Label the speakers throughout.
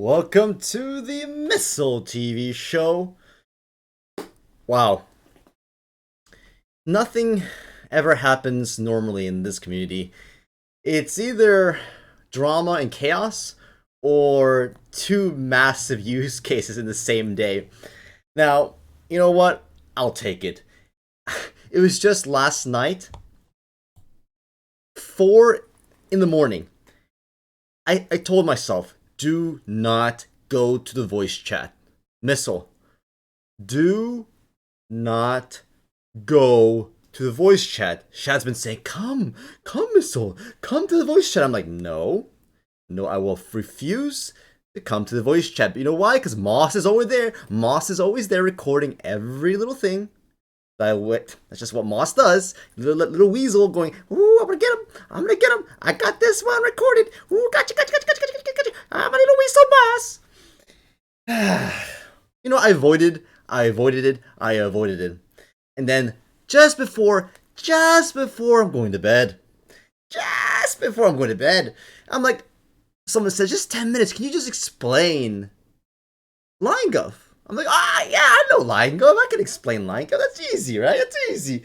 Speaker 1: Welcome to the Missile TV show. Wow. Nothing ever happens normally in this community. It's either drama and chaos or two massive use cases in the same day. Now, you know what? I'll take it. It was just last night, 4 in the morning. I told myself, do not go to the voice chat. Missile, do not go to the voice chat. Shad's been saying, come, Missile, come to the voice chat. I'm like, no, I will refuse to come to the voice chat. But you know why? Because Moss is always there. Moss is always there recording every little thing. That's just what Moss does. Little weasel going, ooh, I'm gonna get him. I got this one recorded. Ooh, gotcha. I'm a little weasel Moss. I avoided it. And then just before I'm going to bed, I'm like, someone says, just 10 minutes, can you just explain Line Gov? I'm like, yeah, I know Line Gov. I can explain Line Gov. That's easy, right? That's easy.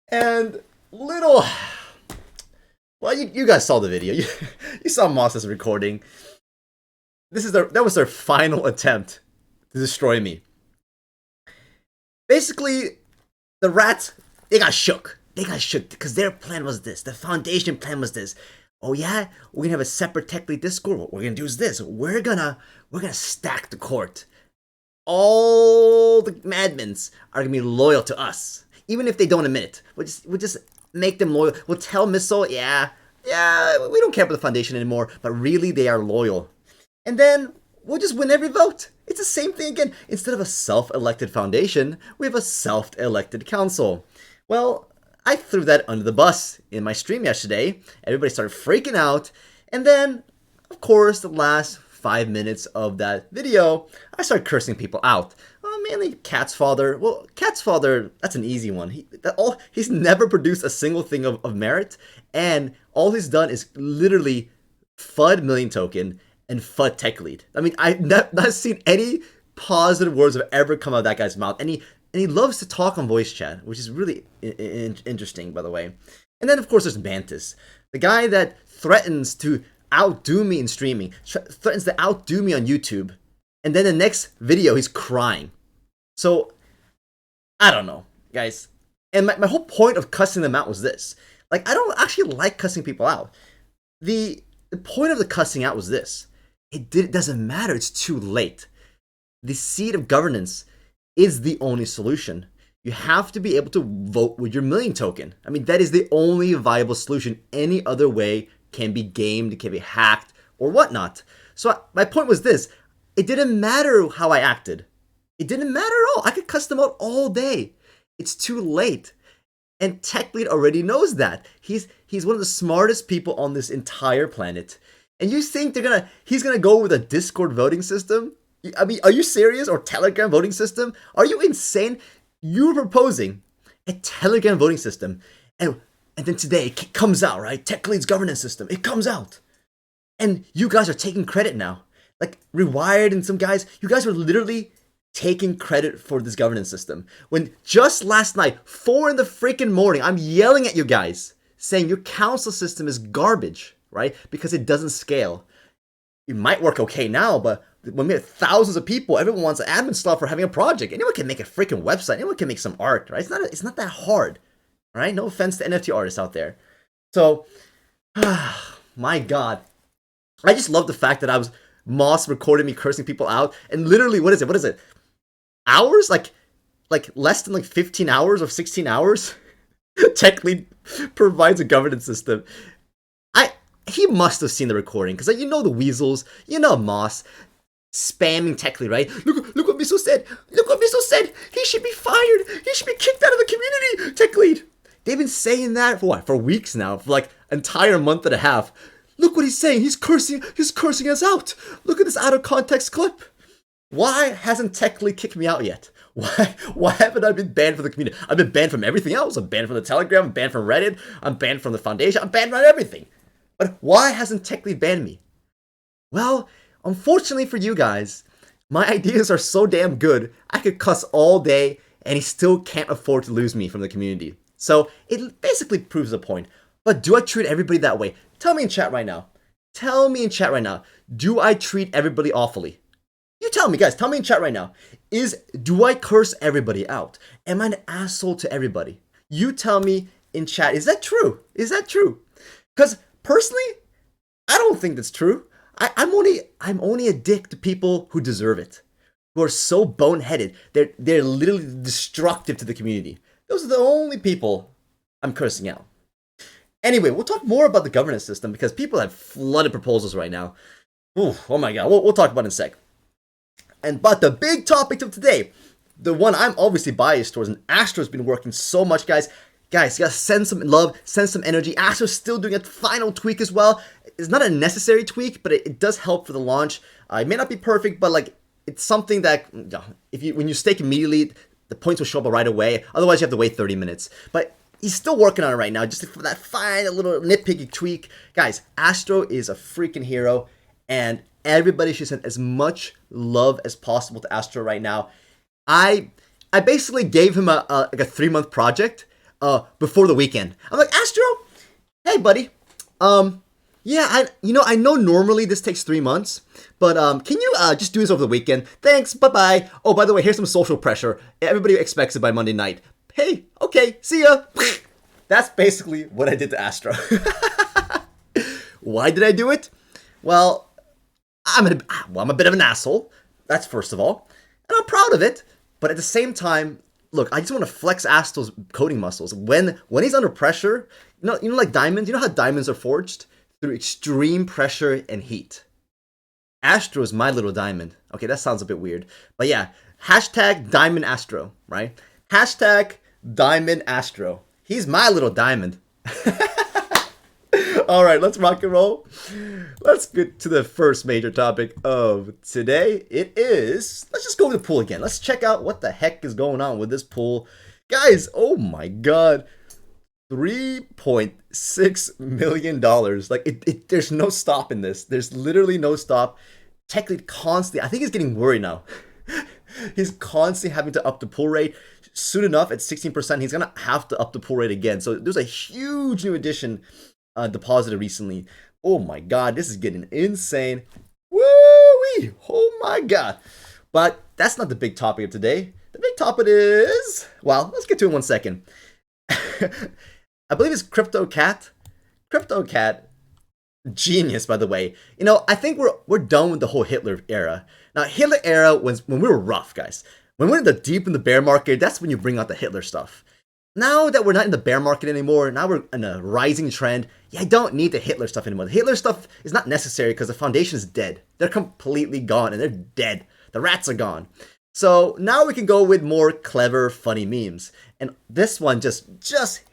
Speaker 1: And well, you guys saw the video. You saw Moss's recording. That was their final attempt to destroy me. Basically, the rats, they got shook because their plan was this. The foundation plan was this. Oh yeah, we're gonna have a separate TechLead Discord. What we're gonna do is this. We're gonna stack the court. All the admins are gonna be loyal to us, even if they don't admit it. We'll just make them loyal. We'll tell Missile, yeah, we don't care about the foundation anymore, but really they are loyal. And then we'll just win every vote. It's the same thing again. Instead of a self-elected foundation, we have a self-elected council. Well, I threw that under the bus in my stream yesterday. Everybody started freaking out. And then, of course, the last 5 minutes of that video, I started cursing people out. Mainly Cat's father. Well, Cat's father, that's an easy one. He's never produced a single thing of merit. And all he's done is literally FUD Million Token and FUD TechLead. I mean, I've not seen any positive words have ever come out of that guy's mouth. And he loves to talk on voice chat, which is really interesting, by the way. And then, of course, there's Mantis, the guy that threatens to outdo me in streaming, threatens to outdo me on YouTube, and then the next video, he's crying. So, I don't know, guys. And my whole point of cussing them out was this. Like, I don't actually like cussing people out. The point of the cussing out was this. It doesn't matter. It's too late. The seat of governance is the only solution. You have to be able to vote with your million token. I mean, that is the only viable solution. Any other way can be gamed, can be hacked, or whatnot. So my point was this. It didn't matter how I acted. It didn't matter at all. I could cuss them out all day. It's too late. And TechLead already knows that. He's one of the smartest people on this entire planet. And you think he's gonna go with a Discord voting system? I mean, are you serious? Or Telegram voting system? Are you insane? You're proposing a Telegram voting system, and then today it comes out, right? TechLead's governance system. It comes out, and you guys are taking credit now. Like Rewired and some guys, you guys are literally taking credit for this governance system. When just last night, 4 in the freaking morning, I'm yelling at you guys, saying your council system is garbage, right? Because it doesn't scale. It might work okay now, but when we have thousands of people, everyone wants admin stuff for having a project. Anyone can make a freaking website. Anyone can make some art, right? It's not that hard, all right? No offense to NFT artists out there. So, my God. I just love the fact that Moss recorded me cursing people out. And literally, what is it? Hours? Like less than 15 hours or 16 hours? TechLead provides a governance system. He must have seen the recording, because you know the weasels, you know Moss, spamming TechLead, right? Look what Missile said. He should be fired. He should be kicked out of the community. TechLead. They've been saying that for what? For weeks now, for entire month and a half. Look what he's saying. He's cursing us out. Look at this out of context clip. Why hasn't TechLead kicked me out yet? Why haven't I been banned from the community? I've been banned from everything else. I'm banned from the Telegram. I'm banned from Reddit. I'm banned from the foundation. I'm banned from everything. But why hasn't TechLead banned me? Well, Unfortunately for you guys, my ideas are so damn good, I could cuss all day and he still can't afford to lose me from the community. So it basically proves the point. But do I treat everybody that way? Tell me in chat right now. Tell me in chat right now. Do I treat everybody awfully? You tell me, guys. Tell me in chat right now. Do I curse everybody out? Am I an asshole to everybody? You tell me in chat. Is that true? Is that true? Because personally, I don't think that's true. I'm only a dick to people who deserve it, who are so boneheaded. They're literally destructive to the community. Those are the only people I'm cursing out. Anyway, we'll talk more about the governance system because people have flooded proposals right now. Ooh, oh my god, we'll talk about it in a sec. But the big topic of today, the one I'm obviously biased towards, and Astro's been working so much, guys. Guys, you gotta send some love, send some energy. Astro's still doing a final tweak as well. It's not a necessary tweak, but it does help for the launch. It may not be perfect, but like it's something that when you stake immediately, the points will show up right away. Otherwise, you have to wait 30 minutes. But he's still working on it right now, just for that final little nitpicky tweak. Guys, Astro is a freaking hero, and everybody should send as much love as possible to Astro right now. I basically gave him like a 3-month project before the weekend. I'm like, Astro, hey buddy, yeah, I know normally this takes 3 months, but can you just do this over the weekend? Thanks, bye-bye. Oh, by the way, here's some social pressure. Everybody expects it by Monday night. Hey, okay, see ya. That's basically what I did to Astro. Why did I do it? Well, I'm a bit of an asshole. That's first of all, and I'm proud of it. But at the same time, look, I just want to flex Astro's coding muscles. When he's under pressure, you know, like diamonds. You know how diamonds are forged through extreme pressure and heat. Astro is my little diamond. Okay, that sounds a bit weird, but yeah. Hashtag Diamond Astro, right? Hashtag Diamond Astro. He's my little diamond. All right, let's rock and roll. Let's get to the first major topic of today. Let's just go over the pool again. Let's check out what the heck is going on with this pool. Guys, oh my god. $3.6 million. Like, there's no stop in this. There's literally no stop. TechLead constantly, I think he's getting worried now. He's constantly having to up the pull rate. Soon enough, at 16%, he's going to have to up the pull rate again. So there's a huge new addition deposited recently. Oh my god, this is getting insane. Woo-wee! Oh my god. But that's not the big topic of today. The big topic is, well, let's get to it in 1 second. I believe it's CryptoCat. CryptoCat, genius, by the way. You know, I think we're done with the whole Hitler era. Now, Hitler era was when we were rough, guys. When we're deep in the bear market, that's when you bring out the Hitler stuff. Now that we're not in the bear market anymore, now we're in a rising trend, I don't need the Hitler stuff anymore. The Hitler stuff is not necessary because the foundation is dead. They're completely gone and they're dead. The rats are gone. So now we can go with more clever, funny memes. And this one just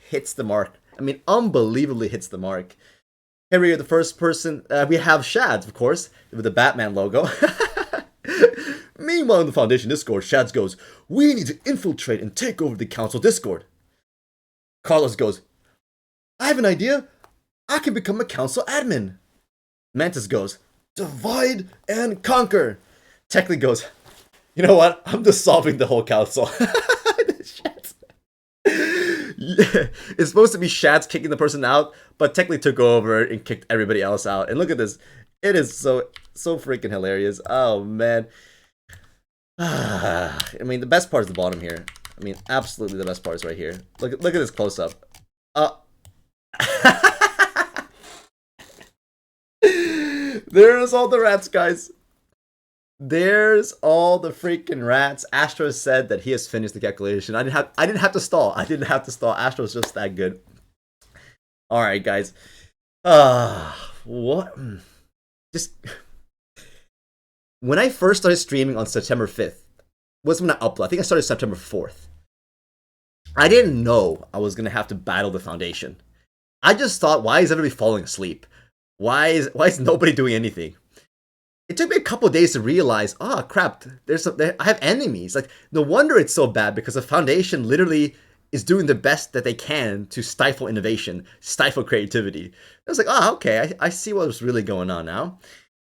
Speaker 1: hits the mark. I mean, unbelievably hits the mark. Here we are, the first person. We have Shads, of course, with the Batman logo. Meanwhile, in the Foundation Discord, Shads goes, "We need to infiltrate and take over the Council Discord." Carlos goes, "I have an idea. I can become a Council admin." Mantis goes, "Divide and conquer." TechLead goes, "You know what? I'm dissolving the whole council." Yeah, it's supposed to be Shads kicking the person out, but TechLead took over and kicked everybody else out. And look at this. It is so freaking hilarious. Oh, man. I mean, the best part is the bottom here. I mean, absolutely the best part is right here. Look at this close-up. There's all the rats, guys. There's all the freaking rats. Astro said that he has finished the calculation. I didn't have to stall. Astro's just that good. All right, guys. What? Just when I first started streaming on September 5th was when I uploaded. I think I started September 4th. I didn't know I was gonna have to battle the foundation. I just thought, why is everybody falling asleep? Why is nobody doing anything? It took me a couple days to realize, oh crap, I have enemies. Like, no wonder it's so bad, because the foundation literally is doing the best that they can to stifle innovation, stifle creativity. I was like, oh, okay, I see what's really going on now.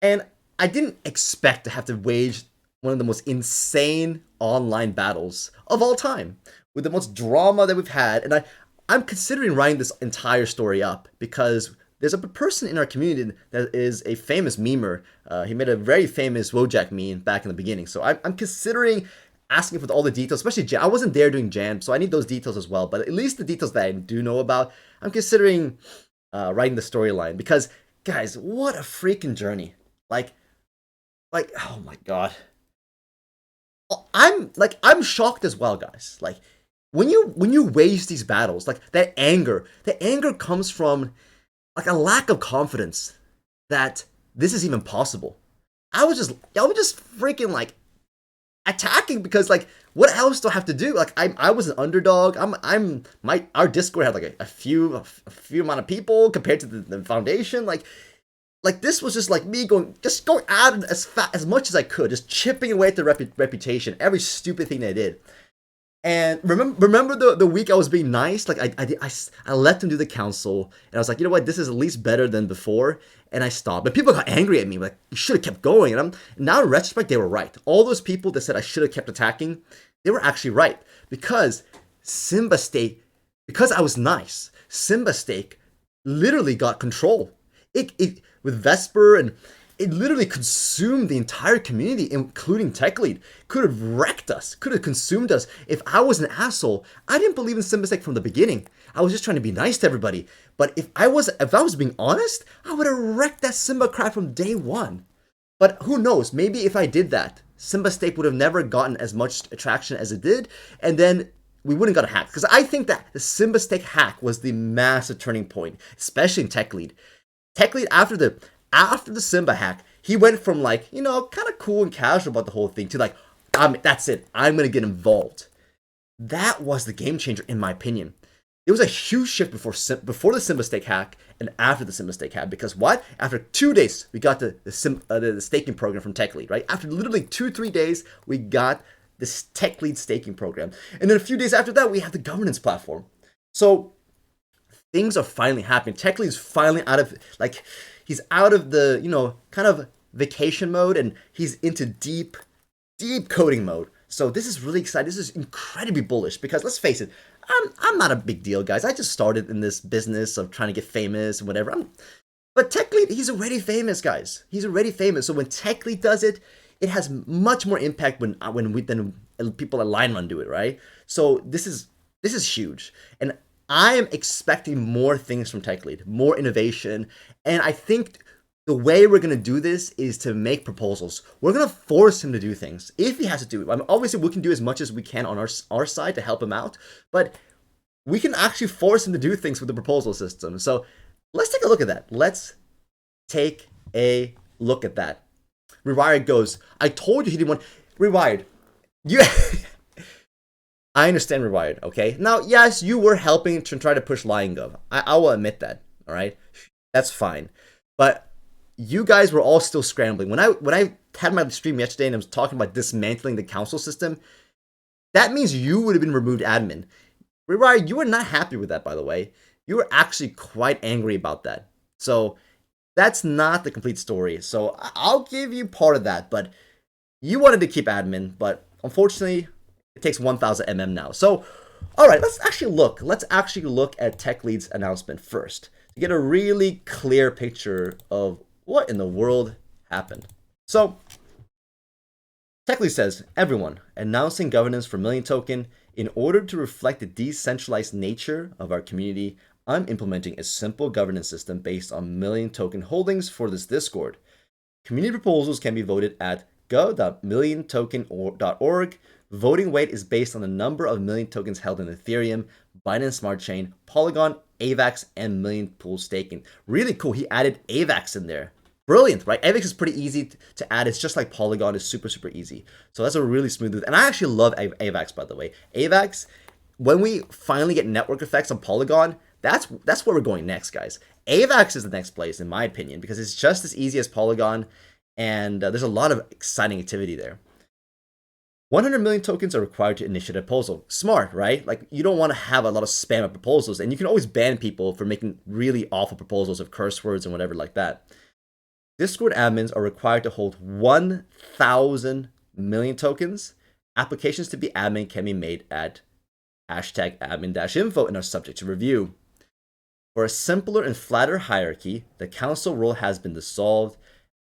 Speaker 1: And I didn't expect to have to wage one of the most insane online battles of all time with the most drama that we've had. And I'm considering writing this entire story up because there's a person in our community that is a famous memer. He made a very famous Wojak meme back in the beginning. So I'm considering asking for all the details, especially Jan. I wasn't there doing Jan, so I need those details as well. But at least the details that I do know about, I'm considering writing the storyline because, guys, what a freaking journey! Like, oh my god, I'm shocked as well, guys. Like, when you wage these battles, like that anger comes from like a lack of confidence that this is even possible. I was just freaking like attacking because like what else do I have to do? Like I was an underdog. Our Discord had like a few amount of people compared to the foundation. Like this was just like me going at it as much as I could, just chipping away at the reputation, every stupid thing they did. And remember the week I was being nice, like I let them do the council, and I was like, you know what, this is at least better than before, and I stopped. But people got angry at me, like you should have kept going. And now in retrospect, they were right. All those people that said I should have kept attacking, they were actually right because Simba Stake, because I was nice, Simba Stake literally got control. It with Vesper, and it literally consumed the entire community, including TechLead. Could have wrecked us, could have consumed us. If I was an asshole, I didn't believe in Symbasec from the beginning. I was just trying to be nice to everybody. But if I was being honest, I would have wrecked that Simba crap from day one. But who knows? Maybe if I did that, Simba Stake would have never gotten as much attraction as it did, and then we wouldn't got a hack. Because I think that the Simba Stake hack was the massive turning point, especially in TechLead. TechLead after the Simba hack, he went from like, you know, kind of cool and casual about the whole thing to like, that's it, I'm going to get involved. That was the game changer in my opinion. It was a huge shift before the Simba Stake hack and after the Simba Stake hack, because what? After 2 days, we got the staking program from TechLead, right? After literally 2-3 days, we got this TechLead staking program. And then a few days after that, we have the governance platform. So things are finally happening. TechLead is finally out of, like, he's out of the, you know, kind of vacation mode, and he's into deep coding mode. So this is really exciting. This is incredibly bullish because let's face it, I'm not a big deal, guys. I just started in this business of trying to get famous and whatever. But TechLead, he's already famous, guys. He's already famous. So when TechLead does it, it has much more impact than people at Line Run do it, right? So this is huge, and I am expecting more things from TechLead, more innovation, and I think the way we're going to do this is to make proposals. We're going to force him to do things if he has to do it. I mean, obviously, we can do as much as we can on our side to help him out, but we can actually force him to do things with the proposal system. So let's take a look at that. Let's take a look at that. Rewired goes, I told you he didn't want... Rewired, you... I understand Rewired, okay? Now, yes, you were helping to try to push Lion Gov. I will admit that, all right? That's fine. But you guys were all still scrambling. When I had my stream yesterday and I was talking about dismantling the council system, that means you would have been removed admin. Rewired, you were not happy with that, by the way. You were actually quite angry about that. So that's not the complete story. So I'll give you part of that, but you wanted to keep admin, but unfortunately... it takes 1000 mm now. So, all right, let's actually look. Let's actually look at TechLead's announcement first to get a really clear picture of what in the world happened. So, TechLead says, everyone, announcing governance for Million Token. In order to reflect the decentralized nature of our community, I'm implementing a simple governance system based on Million Token holdings for this Discord. Community proposals can be voted at go.milliontoken.org. Voting weight is based on the number of Million tokens held in Ethereum, Binance Smart Chain, Polygon, AVAX, and Million Pool staking. Really cool. He added AVAX in there. Brilliant, right? AVAX is pretty easy to add. It's just like Polygon. It's super easy. So that's a really smooth. And I actually love AVAX, by the way. AVAX, when we finally get network effects on Polygon, that's where we're going next, guys. AVAX is the next place, in my opinion, because it's just as easy as Polygon, and there's a lot of exciting activity there. 100 million tokens are required to initiate a proposal. Smart, right? Like, you don't want to have a lot of spam of proposals, and you can always ban people for making really awful proposals of curse words and whatever like that. Discord admins are required to hold 1,000 million tokens. Applications to be admin can be made at hashtag admin-info and are subject to review. For a simpler and flatter hierarchy, the council role has been dissolved.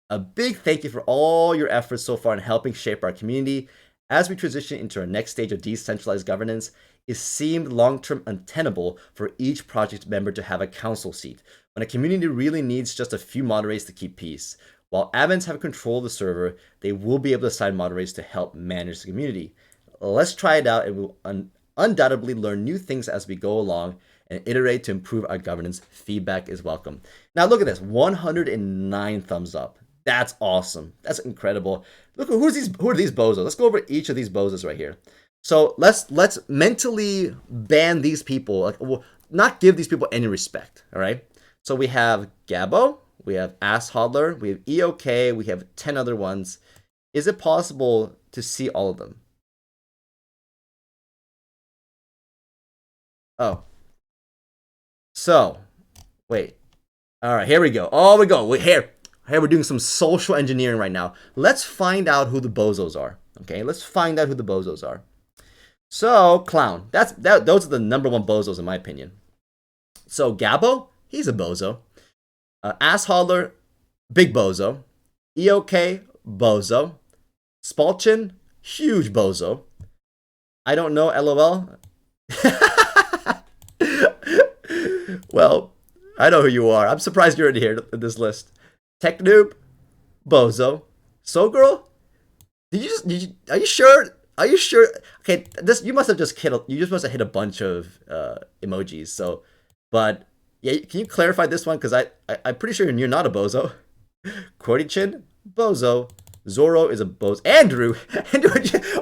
Speaker 1: A big thank you for all your efforts so far in helping shape our community. As we transition into our next stage of decentralized governance, it seemed long-term untenable for each project member to have a council seat, when a community really needs just a few moderators to keep peace. While admins have control of the server, they will be able to assign moderators to help manage the community. Let's try it out, and we'll undoubtedly learn new things as we go along and iterate to improve our governance. Feedback is welcome. Now look at this, 109 thumbs up. That's awesome. That's incredible. Look, who are these bozos? Let's go over each of these bozos right here. So let's mentally ban these people. Like, we'll not give these people any respect. All right. So we have Gabo, we have Ass Hodler, we have EOK, we have 10 other ones. Is it possible to see all of them? Oh. So, wait. All right, here we go. Oh, we go. Here we're doing some social engineering right now. Let's find out who the bozos are. Okay, let's find out who the bozos are. So, Clown. Those are the number one bozos in my opinion. So, Gabo, he's a bozo. Ass Hodler, big bozo. EOK, bozo. Spalchin, huge bozo. I don't know, LOL. Well, I know who you are. I'm surprised you're in here in this list. Tech Noob, bozo. So Girl, are you sure? Are you sure? Okay, you must have just hit a bunch of emojis. So, but yeah, can you clarify this one? Because I'm pretty sure you're not a bozo. Chin, bozo. Zoro is a bozo. Andrew.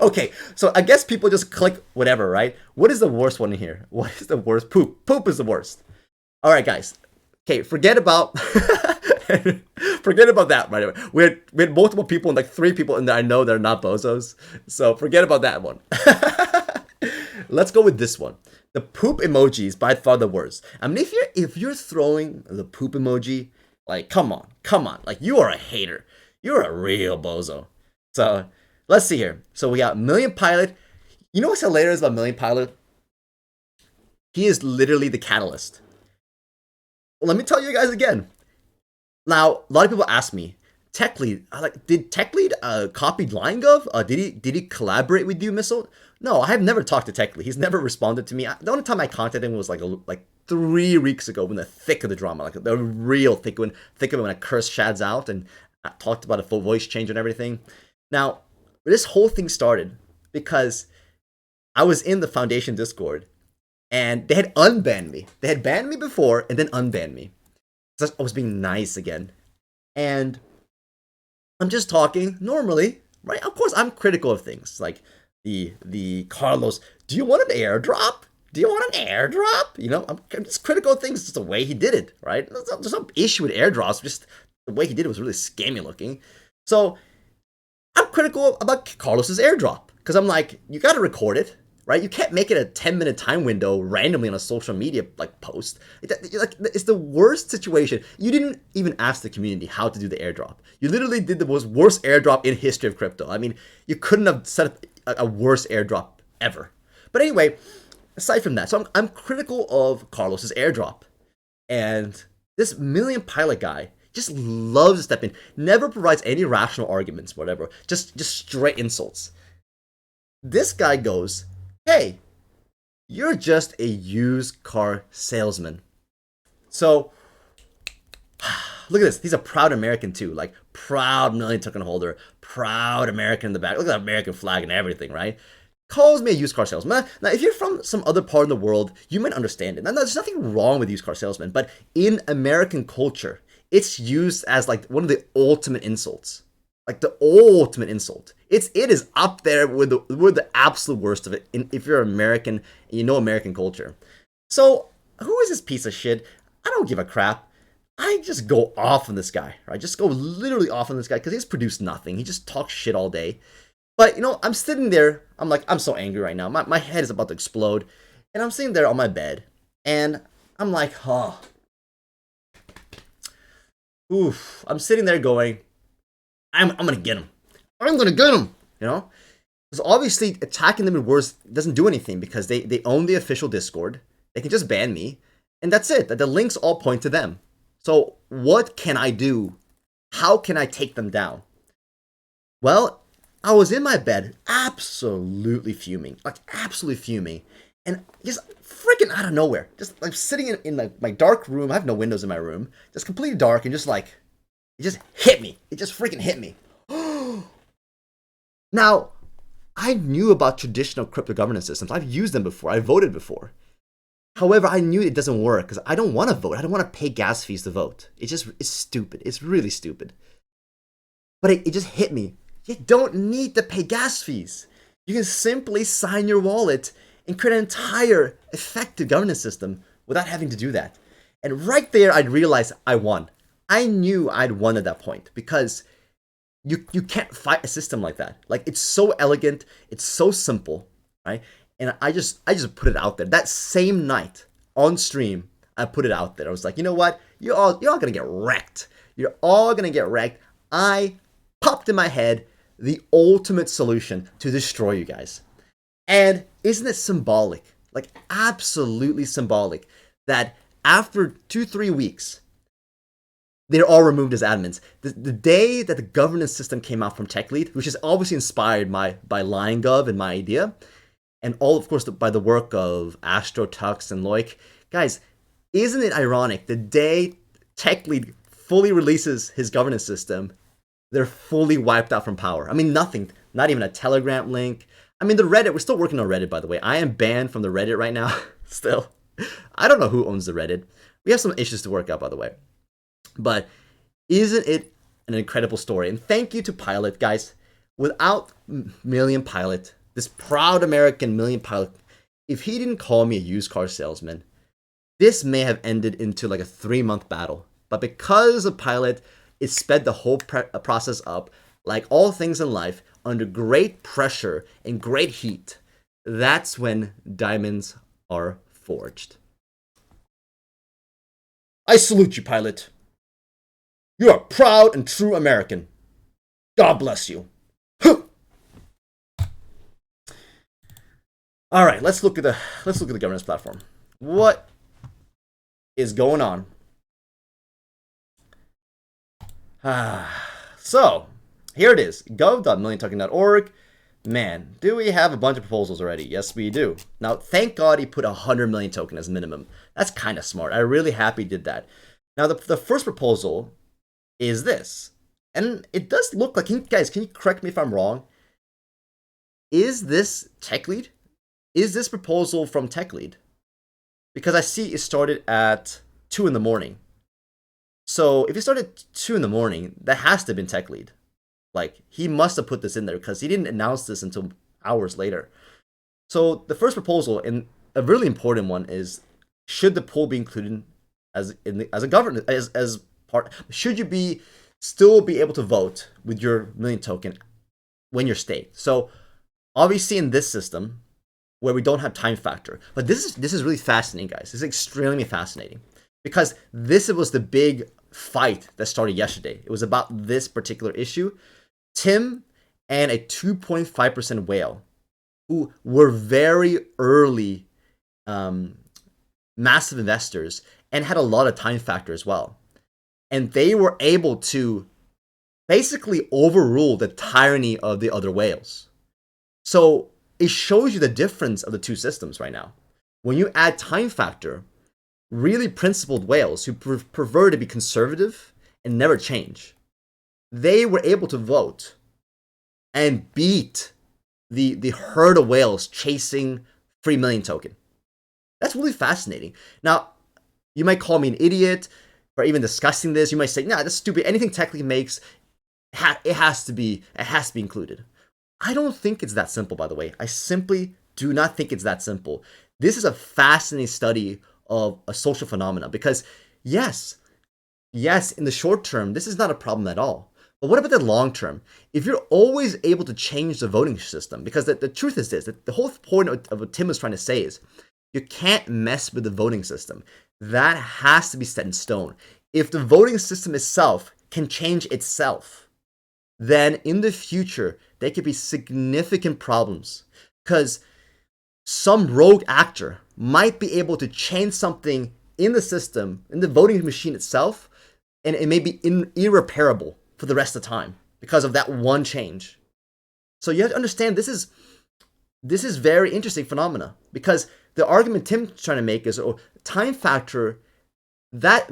Speaker 1: Okay, so I guess people just click whatever, right? What is the worst one in here? What is the worst? Poop is the worst. All right, guys. Okay, forget about that. Right away. We had multiple people and like 3 people in there I know they're not bozos. So forget about that one. Let's go with this one. The poop emoji is by far the worst. I mean, if you're throwing the poop emoji, like come on, like you are a hater. You're a real bozo. So let's see here. So we got Million Pilot. You know what's hilarious about Million Pilot? He is literally the catalyst. Let me tell you guys again. Now, a lot of people ask me, TechLead, did TechLead copy Line Gov? Did he collaborate with you, Missile? No, I have never talked to TechLead. He's never responded to me. The only time I contacted him was like 3 weeks ago, when the thick of the drama, like the real thick of it, when I cursed Shads out and I talked about a full voice change and everything. Now, this whole thing started because I was in the Foundation Discord. And they had unbanned me. They had banned me before and then unbanned me. So I was being nice again. And I'm just talking normally, right? Of course, I'm critical of things. Like the Carlos, do you want an airdrop? Do you want an airdrop? You know, I'm just critical of things. It's just the way he did it, right? There's no issue with airdrops. Just the way he did it was really scammy looking. So I'm critical about Carlos's airdrop. Because I'm like, you got to record it. Right? You can't make it a 10-minute time window randomly on a social media post. It's the worst situation. You didn't even ask the community how to do the airdrop. You literally did the worst airdrop in history of crypto. I mean, you couldn't have set a worse airdrop ever. But anyway, aside from that, so I'm critical of Carlos's airdrop. And this Million Pilot guy just loves to step in, never provides any rational arguments, whatever, just straight insults. This guy goes, hey, you're just a used car salesman. So, look at this. He's a proud American too. Like, proud million token holder. Proud American in the back. Look at that American flag and everything, right? Calls me a used car salesman. Now, if you're from some other part of the world, you might understand it. Now, there's nothing wrong with used car salesman. But in American culture, it's used as like one of the ultimate insults. Like the ultimate insult. It is up there with the absolute worst of it if you're American and you know American culture. So who is this piece of shit? I don't give a crap. I just go off on this guy, right? Just go literally off on this guy because he's produced nothing. He just talks shit all day. But you know, I'm sitting there. I'm like, I'm so angry right now. My head is about to explode, and I'm sitting there on my bed, and I'm like, huh. Oof, I'm sitting there going, I'm gonna get him. I'm gonna get him. You know, because obviously attacking them in words doesn't do anything because they own the official Discord. They can just ban me, and that's it. The links all point to them. So what can I do? How can I take them down? Well, I was in my bed, absolutely fuming, like absolutely fuming, and just freaking out of nowhere, just like sitting in my dark room. I have no windows in my room, just completely dark, and just like it just hit me. It just freaking hit me. Now, I knew about traditional crypto governance systems. I've used them before. I voted before. However, I knew it doesn't work because I don't want to vote. I don't want to pay gas fees to vote. It's stupid. It's really stupid. But it just hit me. You don't need to pay gas fees. You can simply sign your wallet and create an entire effective governance system without having to do that. And right there, I'd realize I won. I knew I'd won at that point because you can't fight a system like that. Like, it's so elegant, it's so simple, right? And I just put it out there. That same night on stream, I put it out there. I was like, you know what? You're all gonna get wrecked. You're all gonna get wrecked. I popped in my head the ultimate solution to destroy you guys. And isn't it symbolic? Like, absolutely symbolic that after 2-3 weeks, they're all removed as admins. The day that the governance system came out from TechLead, which is obviously inspired by TL Gov and my idea, and all, of course, by the work of Astro, Tux, and Loic, guys, isn't it ironic? The day TechLead fully releases his governance system, they're fully wiped out from power. I mean, nothing, not even a Telegram link. I mean, the Reddit, we're still working on Reddit, by the way. I am banned from the Reddit right now, still. I don't know who owns the Reddit. We have some issues to work out, by the way. But isn't it an incredible story? And thank you to Pilot, guys. Without Million Pilot, this proud American Million Pilot, if he didn't call me a used car salesman, this may have ended into like a 3-month battle. But because of Pilot, it sped the whole process up. Like all things in life, under great pressure and great heat, that's when diamonds are forged. I salute you, Pilot. You are a proud and true American. God bless you. All right, let's look at the governance platform. What is going on? So here it is, gov.milliontoken.org. Man, do we have a bunch of proposals already? Yes, we do. Now, thank God he put 100 million token as minimum. That's kind of smart. I'm really happy he did that. Now, the first proposal is this. And it does look like, guys, can you correct me if I'm wrong? Is this TechLead? Is this proposal from TechLead? Because I see it started at 2 in the morning. So if it started at 2 in the morning, that has to have been TechLead. Like, he must have put this in there because he didn't announce this until hours later. So the first proposal, and a really important one, is should the pool be included as a governance as part? Should you still be able to vote with your million token when you're staked? So obviously in this system where we don't have time factor, but this is really fascinating, guys. This is extremely fascinating because this was the big fight that started yesterday. It was about this particular issue. Tim and a 2.5% whale, who were very early massive investors and had a lot of time factor as well. And they were able to basically overrule the tyranny of the other whales. So it shows you the difference of the two systems right now. When you add time factor, really principled whales who prefer to be conservative and never change, they were able to vote and beat the herd of whales chasing free million token. That's really fascinating. Now, you might call me an idiot for even discussing this. You might say, nah, that's stupid. Anything TechLead makes, it has to be included. I don't think it's that simple, by the way. I simply do not think it's that simple. This is a fascinating study of a social phenomenon because yes, in the short term, this is not a problem at all. But what about the long term? If you're always able to change the voting system, because the truth is this, that the whole point of what Tim was trying to say is you can't mess with the voting system. That has to be set in stone. if the voting system itself can change itself, then in the future, there could be significant problems because some rogue actor might be able to change something in the system, in the voting machine itself, and it may be irreparable for the rest of the time because of that one change. So you have to understand this is very interesting phenomena because the argument Tim's trying to make is time factor that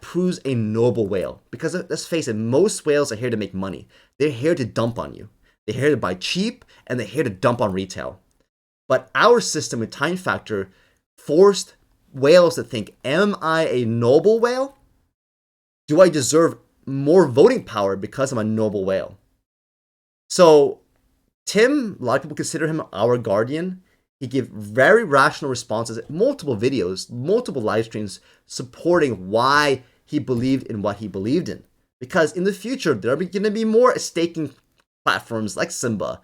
Speaker 1: proves a noble whale because let's face it, most whales are here to make money. They're here to dump on you. They're here to buy cheap and they're here to dump on retail. But our system with time factor forced whales to think, am I a noble whale? Do I deserve more voting power because I'm a noble whale? So Tim, a lot of people consider him our guardian. He gave very rational responses, multiple videos, multiple live streams supporting why he believed in what he believed in. Because in the future, there are going to be more staking platforms like Simba,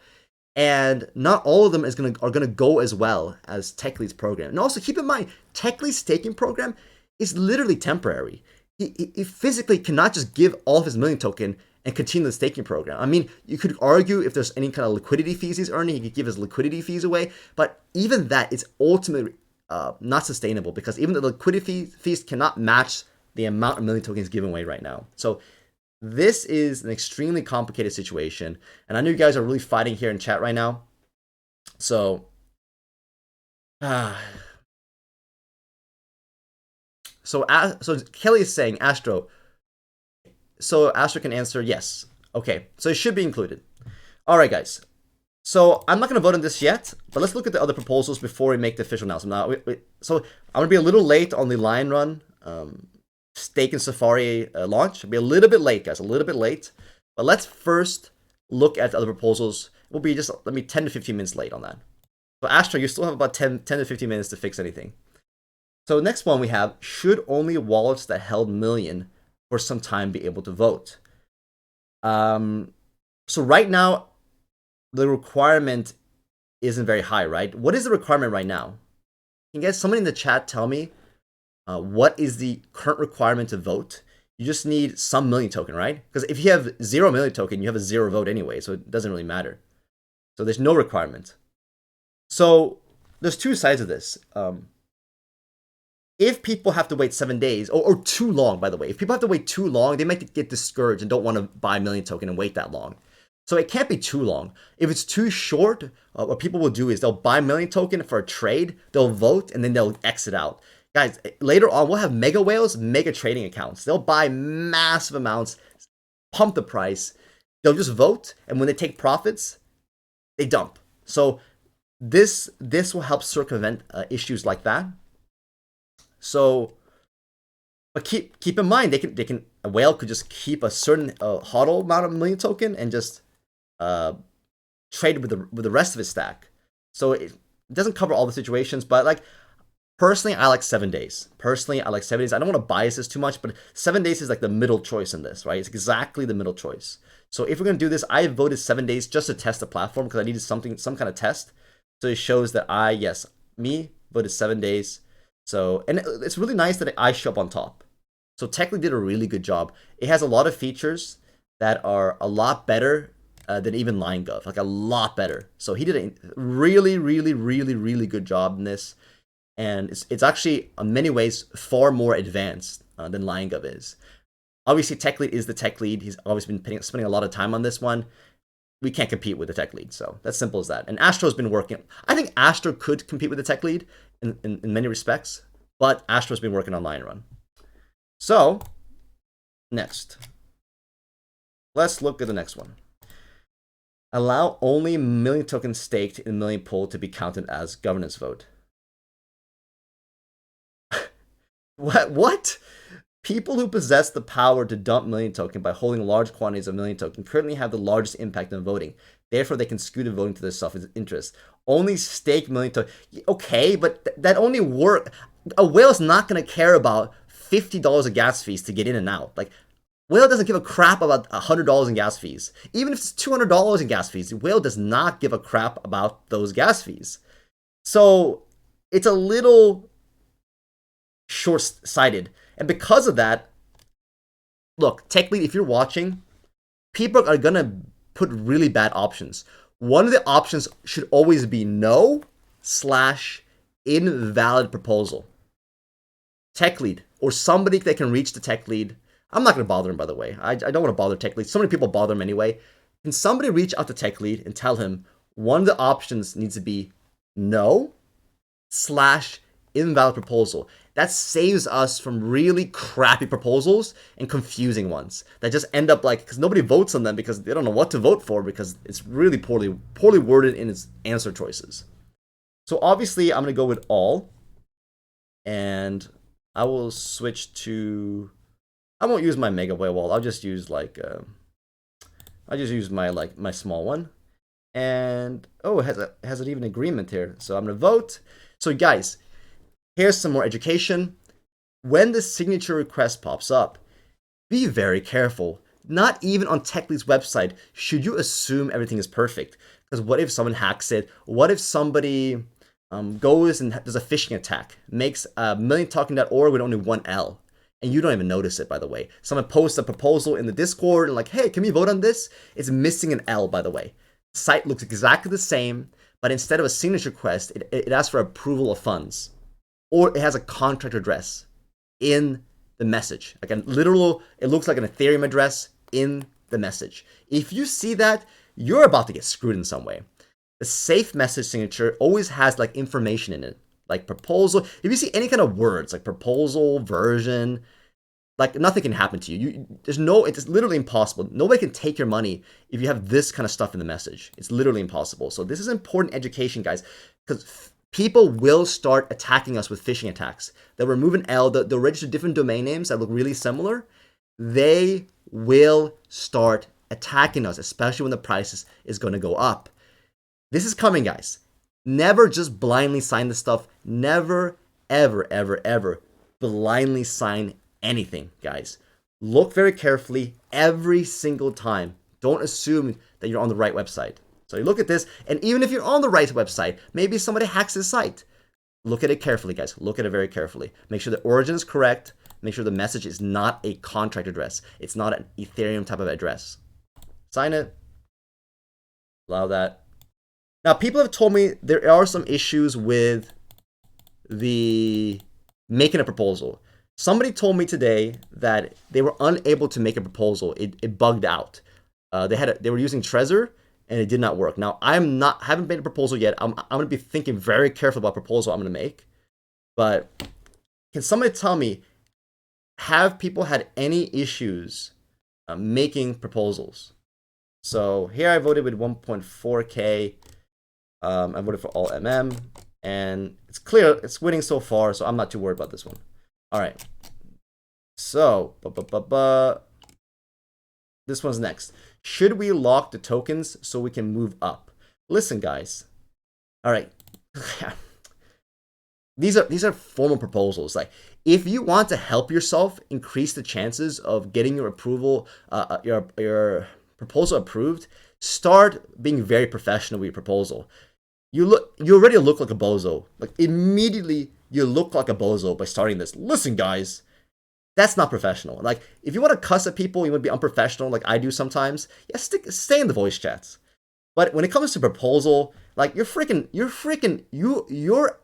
Speaker 1: and not all of them are going to go as well as TechLead's program. And also keep in mind, TechLead's staking program is literally temporary. He physically cannot just give all of his million token and continue the staking program. I mean, you could argue if there's any kind of liquidity fees he's earning, he could give his liquidity fees away. But even that is ultimately not sustainable because even the liquidity fees cannot match the amount of million tokens given away right now. So this is an extremely complicated situation. And I know you guys are really fighting here in chat right now. So, so Kelly is saying, Astro, so Astro can answer yes. Okay, so it should be included. All right, guys. So I'm not going to vote on this yet, but let's look at the other proposals before we make the official announcement. Now, so I'm going to be a little late on the Lion Run Stake and Safari launch. I'll be a little bit late, guys, a little bit late. But let's first look at the other proposals. We'll be just, 10 to 15 minutes late on that. So Astro, you still have about 10 to 15 minutes to fix anything. So next one we have, should only wallets that held million for some time be able to vote? So right now, the requirement isn't very high, right? What is the requirement right now? Can you guys, somebody in the chat tell me what is the current requirement to vote? You just need some million token, right? Because if you have 0 million token, you have a 0 vote anyway, so it doesn't really matter. So there's no requirement. So there's two sides of this. If people have to wait 7 days, or too long, by the way, if people have to wait too long, they might get discouraged and don't want to buy a million token and wait that long. So it can't be too long. If it's too short, what people will do is they'll buy a million token for a trade, they'll vote, and then they'll exit out. Guys, later on, we'll have mega whales, mega trading accounts. They'll buy massive amounts, pump the price. They'll just vote, and when they take profits, they dump. So this will help circumvent issues like that. So, but keep in mind, a whale could just keep a certain hodl amount of million token and just trade with the rest of his stack. So it doesn't cover all the situations, but like personally, I like 7 days. I don't want to bias this too much, but 7 days is like the middle choice in this, right? It's exactly the middle choice. So if we're gonna do this, I voted 7 days just to test the platform because I needed some kind of test. So it shows that me voted 7 days. So, and it's really nice that I show up on top. So TechLead did a really good job. It has a lot of features that are a lot better than even Lion Gov, like a lot better. So he did a really, really, really, really good job in this. And it's actually, in many ways, far more advanced than Lion Gov is. Obviously, TechLead is the TechLead. He's always been spending a lot of time on this one. We can't compete with the TechLead, so that's simple as that. And Astro's been working. I think Astro could compete with the TechLead in many respects, but Astro's been working on Lion Run. So, next. Let's look at the next one. Allow only million tokens staked in million pool to be counted as governance vote. What? People who possess the power to dump million token by holding large quantities of million token currently have the largest impact on voting. Therefore, they can skew the voting to their self-interest. Only stake million token. Okay, but that only work. A whale is not going to care about $50 of gas fees to get in and out. Like, whale doesn't give a crap about $100 in gas fees. Even if it's $200 in gas fees, whale does not give a crap about those gas fees. So it's a little short-sighted. And because of that, look, TechLead, if you're watching, people are gonna put really bad options. One of the options should always be no / invalid proposal. TechLead or somebody that can reach the TechLead. I'm not gonna bother him, by the way. I don't want to bother TechLead. So many people bother him anyway. Can somebody reach out to TechLead and tell him one of the options needs to be no / invalid proposal? That saves us from really crappy proposals and confusing ones that just end up like, because nobody votes on them because they don't know what to vote for because it's really poorly worded in its answer choices. So obviously I'm gonna go with all, and I will switch to, I won't use my mega whale. I'll just use like I just use my small one. And oh, it has an even agreement here. So I'm gonna vote. So guys, here's some more education. When the signature request pops up, be very careful. Not even on TechLead's website should you assume everything is perfect. Because what if someone hacks it? What if somebody goes and does a phishing attack, makes milliontoken.org with only one L, and you don't even notice it, by the way. Someone posts a proposal in the Discord and like, hey, can we vote on this? It's missing an L, by the way. The site looks exactly the same, but instead of a signature request, it asks for approval of funds. Or it has a contract address in the message. Like a literal, it looks like an Ethereum address in the message. If you see that, you're about to get screwed in some way. The safe message signature always has like information in it, like proposal. If you see any kind of words like proposal, version, like nothing can happen to you. It's literally impossible. Nobody can take your money if you have this kind of stuff in the message. It's literally impossible. So this is important education, guys, because people will start attacking us with phishing attacks. They'll remove an L, they'll register different domain names that look really similar. They will start attacking us, especially when the price is going to go up. This is coming, guys. Never just blindly sign this stuff. Never, ever, ever, ever blindly sign anything, guys. Look very carefully every single time. Don't assume that you're on the right website. So you look at this, and even if you're on the right website, maybe somebody hacks the site. Look at it carefully, guys. Look at it very carefully. Make sure the origin is correct. Make sure the message is not a contract address. It's not an Ethereum type of address. Sign it. Allow that. Now, people have told me there are some issues with the making a proposal. Somebody told me today that they were unable to make a proposal. It bugged out. They were using Trezor and it did not work. Now, haven't made a proposal yet. I'm going to be thinking very careful about proposal I'm going to make. But can somebody tell me, have people had any issues making proposals? So here I voted with 1.4K. I voted for all MM, and it's clear it's winning so far, so I'm not too worried about this one. All right. So, this one's next. Should we lock the tokens so we can move up? Listen, guys. All right. These are formal proposals. Like, if you want to help yourself increase the chances of getting your approval, your proposal approved, start being very professional with your proposal. You already look like a bozo. Like, immediately you look like a bozo by starting this. Listen, guys, that's not professional. Like, if you want to cuss at people, you want to be unprofessional like I do sometimes, yeah, stay in the voice chats. But when it comes to proposal, like your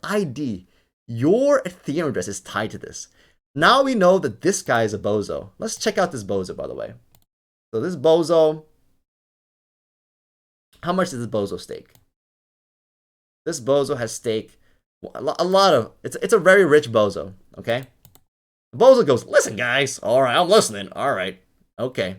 Speaker 1: ID, your Ethereum address is tied to this. Now we know that this guy is a bozo. Let's check out this bozo, by the way. So this bozo, how much does this bozo stake? This bozo has staked a lot of, it's a very rich bozo, okay? The bozo goes, listen, guys, all right, I'm listening, all right, okay.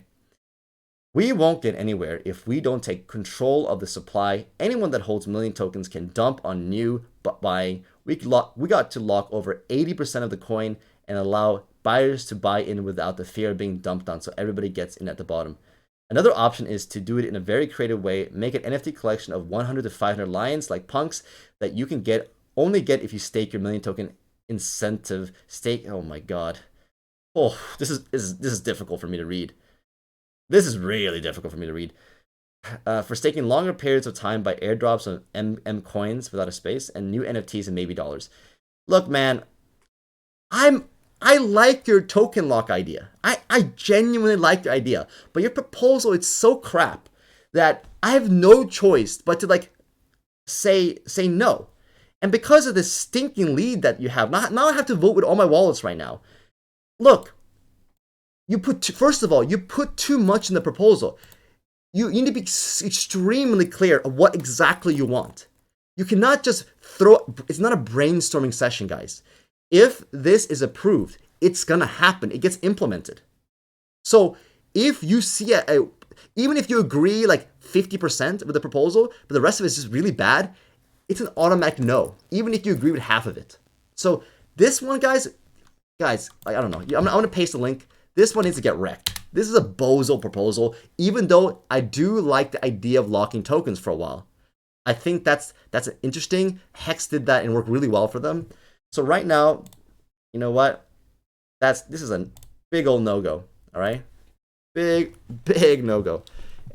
Speaker 1: We won't get anywhere if we don't take control of the supply. Anyone that holds million tokens can dump on new buying. We got to lock over 80% of the coin and allow buyers to buy in without the fear of being dumped on, so everybody gets in at the bottom. Another option is to do it in a very creative way. Make an NFT collection of 100 to 500 lions like punks that you can only get if you stake your million token incentive stake. Oh my god. Oh, this is difficult for me to read. This is really difficult for me to read. For staking longer periods of time by airdrops of M coins without a space and new NFTs and maybe dollars. Look, man, I'm I like your token lock idea. I genuinely like the idea. But your proposal, it's so crap that I have no choice but to like say no. And because of this stinking lead that you have, now I have to vote with all my wallets right now. Look, first of all, you put too much in the proposal. You need to be extremely clear of what exactly you want. You cannot just it's not a brainstorming session, guys. If this is approved, it's gonna happen. It gets implemented. So if you see even if you agree like 50% with the proposal, but the rest of it is just really bad, it's an automatic no, even if you agree with half of it. So this one, guys, I don't know. I'm gonna paste the link. This one needs to get wrecked. This is a bozo proposal, even though I do like the idea of locking tokens for a while. I think that's interesting. Hex did that and worked really well for them. So right now, you know what? This is a big old no-go, all right? Big no-go.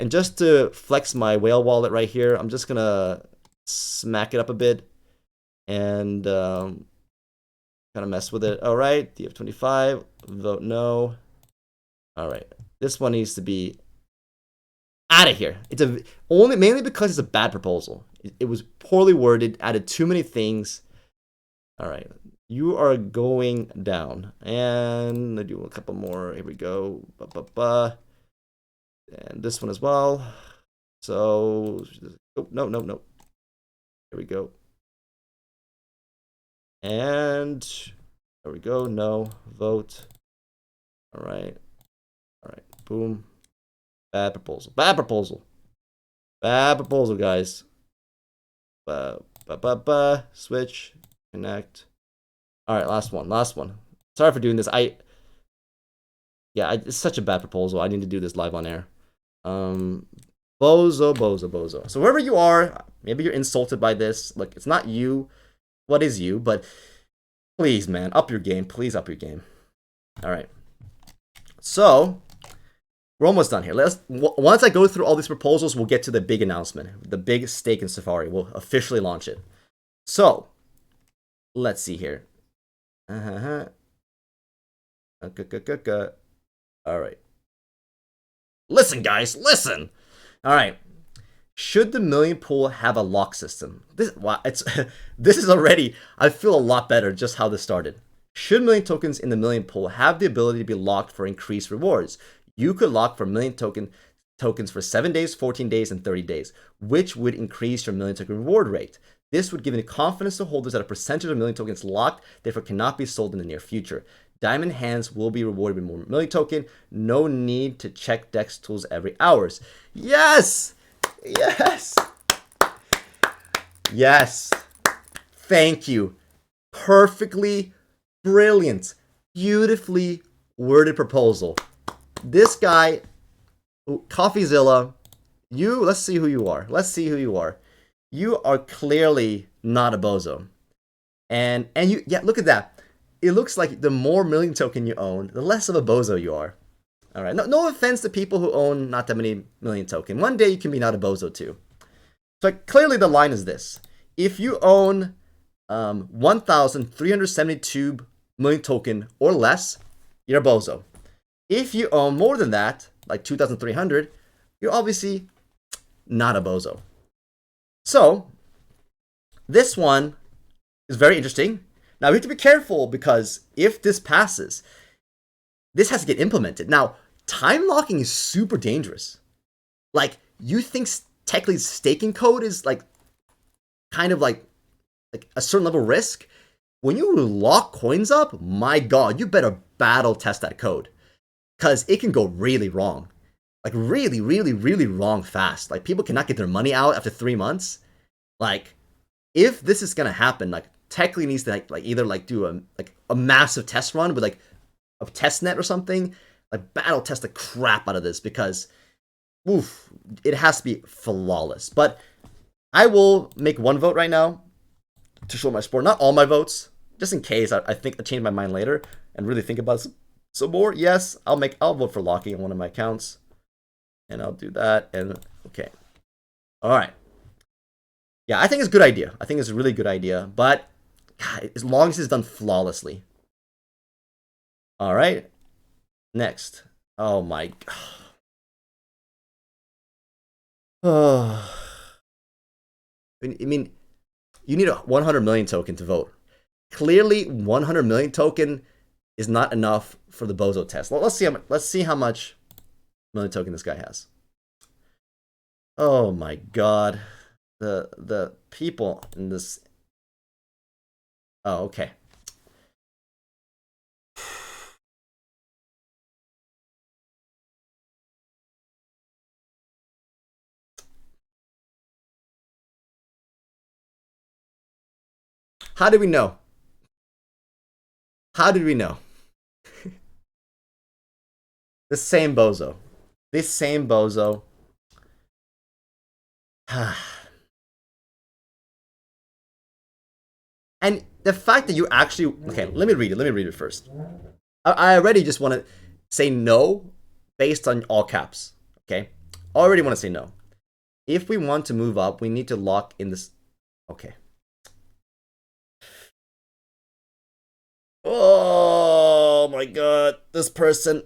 Speaker 1: And just to flex my whale wallet right here, I'm just gonna smack it up a bit and kind of mess with it. All right, DF25, vote no. All right, this one needs to be out of here. It's mainly because it's a bad proposal. It was poorly worded, added too many things. All right, you are going down. And I do a couple more. Here we go. And this one as well. So, oh, no. Here we go. And there we go. No, vote. All right, boom. Bad proposal, guys. Switch, connect. All right, last one. Sorry for doing this. It's such a bad proposal. I need to do this live on air. Bozo. So wherever you are, maybe you're insulted by this. Look, it's not you. What is you? But please, man, up your game. Please up your game. All right. So we're almost done here. Once I go through all these proposals, we'll get to the big announcement, the big stake in Safari. We'll officially launch it. So let's see here. All right. Listen, guys, listen. All right. Should the million pool have a lock system? This is already, I feel a lot better just how this started. Should million tokens in the million pool have the ability to be locked for increased rewards? You could lock for million tokens for 7 days, 14 days, and 30 days, which would increase your million token reward rate. This would give the confidence to holders that a percentage of million tokens locked, therefore cannot be sold in the near future. Diamond hands will be rewarded with more million token. No need to check DEX tools every hours. Yes! Thank you. Perfectly brilliant, beautifully worded proposal. This guy, CoffeeZilla, let's see who you are. You are clearly not a bozo. And look at that. It looks like the more million token you own, the less of a bozo you are. All right. No offense to people who own not that many million token. One day you can be not a bozo too. So clearly the line is this. If you own 1,372 million token or less, you're a bozo. If you own more than that, like 2,300, you're obviously not a bozo. So this one is very interesting. Now we have to be careful because if this passes, this has to get implemented. Now, time locking is super dangerous. Like, you think TechLead's staking code is like kind of like a certain level of risk? When you lock coins up, my God, you better battle test that code. Because it can go really wrong. Like really wrong fast. Like people cannot get their money out after 3 months. Like if this is gonna happen, like TechLead needs to either do a massive test run with like a test net or something. Like battle test the crap out of this because it has to be flawless. But I will make one vote right now to show my support. Not all my votes, just in case I think I change my mind later and really think about it some more. Yes, I'll vote for locking in one of my accounts. And I'll do that. And okay. All right. Yeah, I think it's a good idea. I think it's a really good idea. But God, as long as it's done flawlessly. All right. Next. Oh my. Oh. I mean, you need a 100 million token to vote. Clearly, 100 million token is not enough for the bozo test. Let's see how much million token this guy has. Oh my god. The people in this. Oh, okay. How did we know? How did we know? The same bozo. This same bozo. And the fact that you actually. Okay, let me read it. Let me read it first. I already just want to say no based on all caps. Okay? I already want to say no. If we want to move up, we need to lock in this. Okay. Oh my god. This person.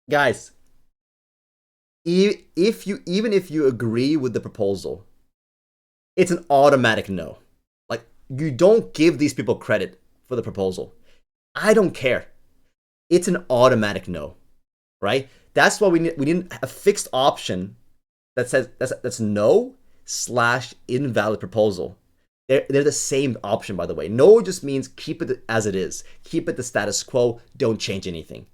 Speaker 1: Guys, even if you agree with the proposal, it's an automatic no. Like, you don't give these people credit for the proposal. I don't care. It's an automatic no, right? That's why we need a fixed option that says that's no / invalid proposal. They're the same option, by the way. No just means keep it as it is. Keep it the status quo. Don't change anything.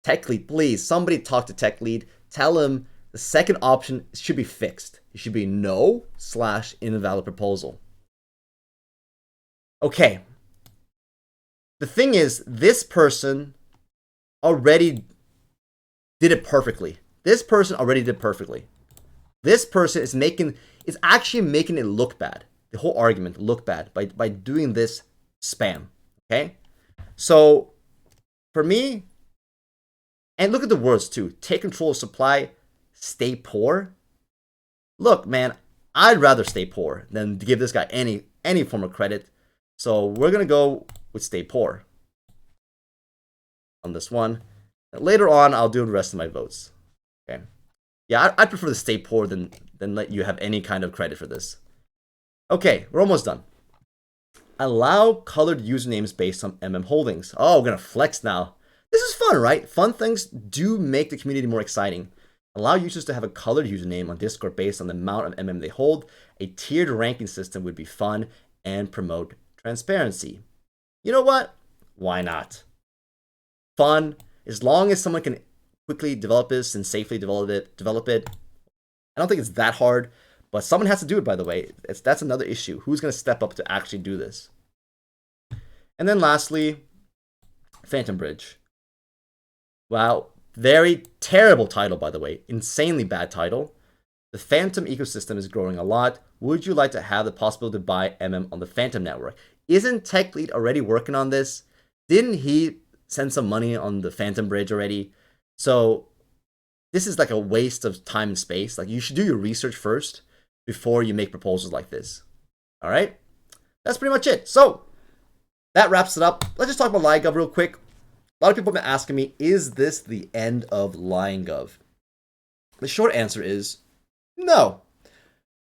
Speaker 1: TechLead, please, somebody talk to TechLead. Tell him the second option should be fixed. It should be no / invalid proposal. Okay. The thing is, this person already did it perfectly. This person already did perfectly. This person is actually making it look bad. The whole argument look bad by doing this spam. Okay? So for me, and look at the words too. Take control of supply, stay poor. Look, man, I'd rather stay poor than to give this guy any form of credit. So we're gonna go with stay poor on this one. Later on, I'll do the rest of my votes. Okay. Yeah, I prefer to stay poor than let you have any kind of credit for this. Okay, we're almost done. Allow colored usernames based on MM holdings. Oh, we're gonna flex now. This is fun, right? Fun things do make the community more exciting. Allow users to have a colored username on Discord based on the amount of MM they hold. A tiered ranking system would be fun and promote transparency. You know what? Why not? Fun, as long as someone can quickly develop this and safely develop it. I don't think it's that hard, but someone has to do it, by the way. That's another issue. Who's going to step up to actually do this? And then lastly, Phantom Bridge. Wow, very terrible title, by the way. Insanely bad title. The Phantom ecosystem is growing a lot. Would you like to have the possibility to buy MM on the Phantom network? Isn't TechLead already working on this? Didn't he send some money on the Phantom Bridge already? So this is like a waste of time and space. Like, you should do your research first before you make proposals like this. All right? That's pretty much it. So that wraps it up. Let's just talk about LionGov real quick. A lot of people have been asking me, is this the end of LionGov? The short answer is no.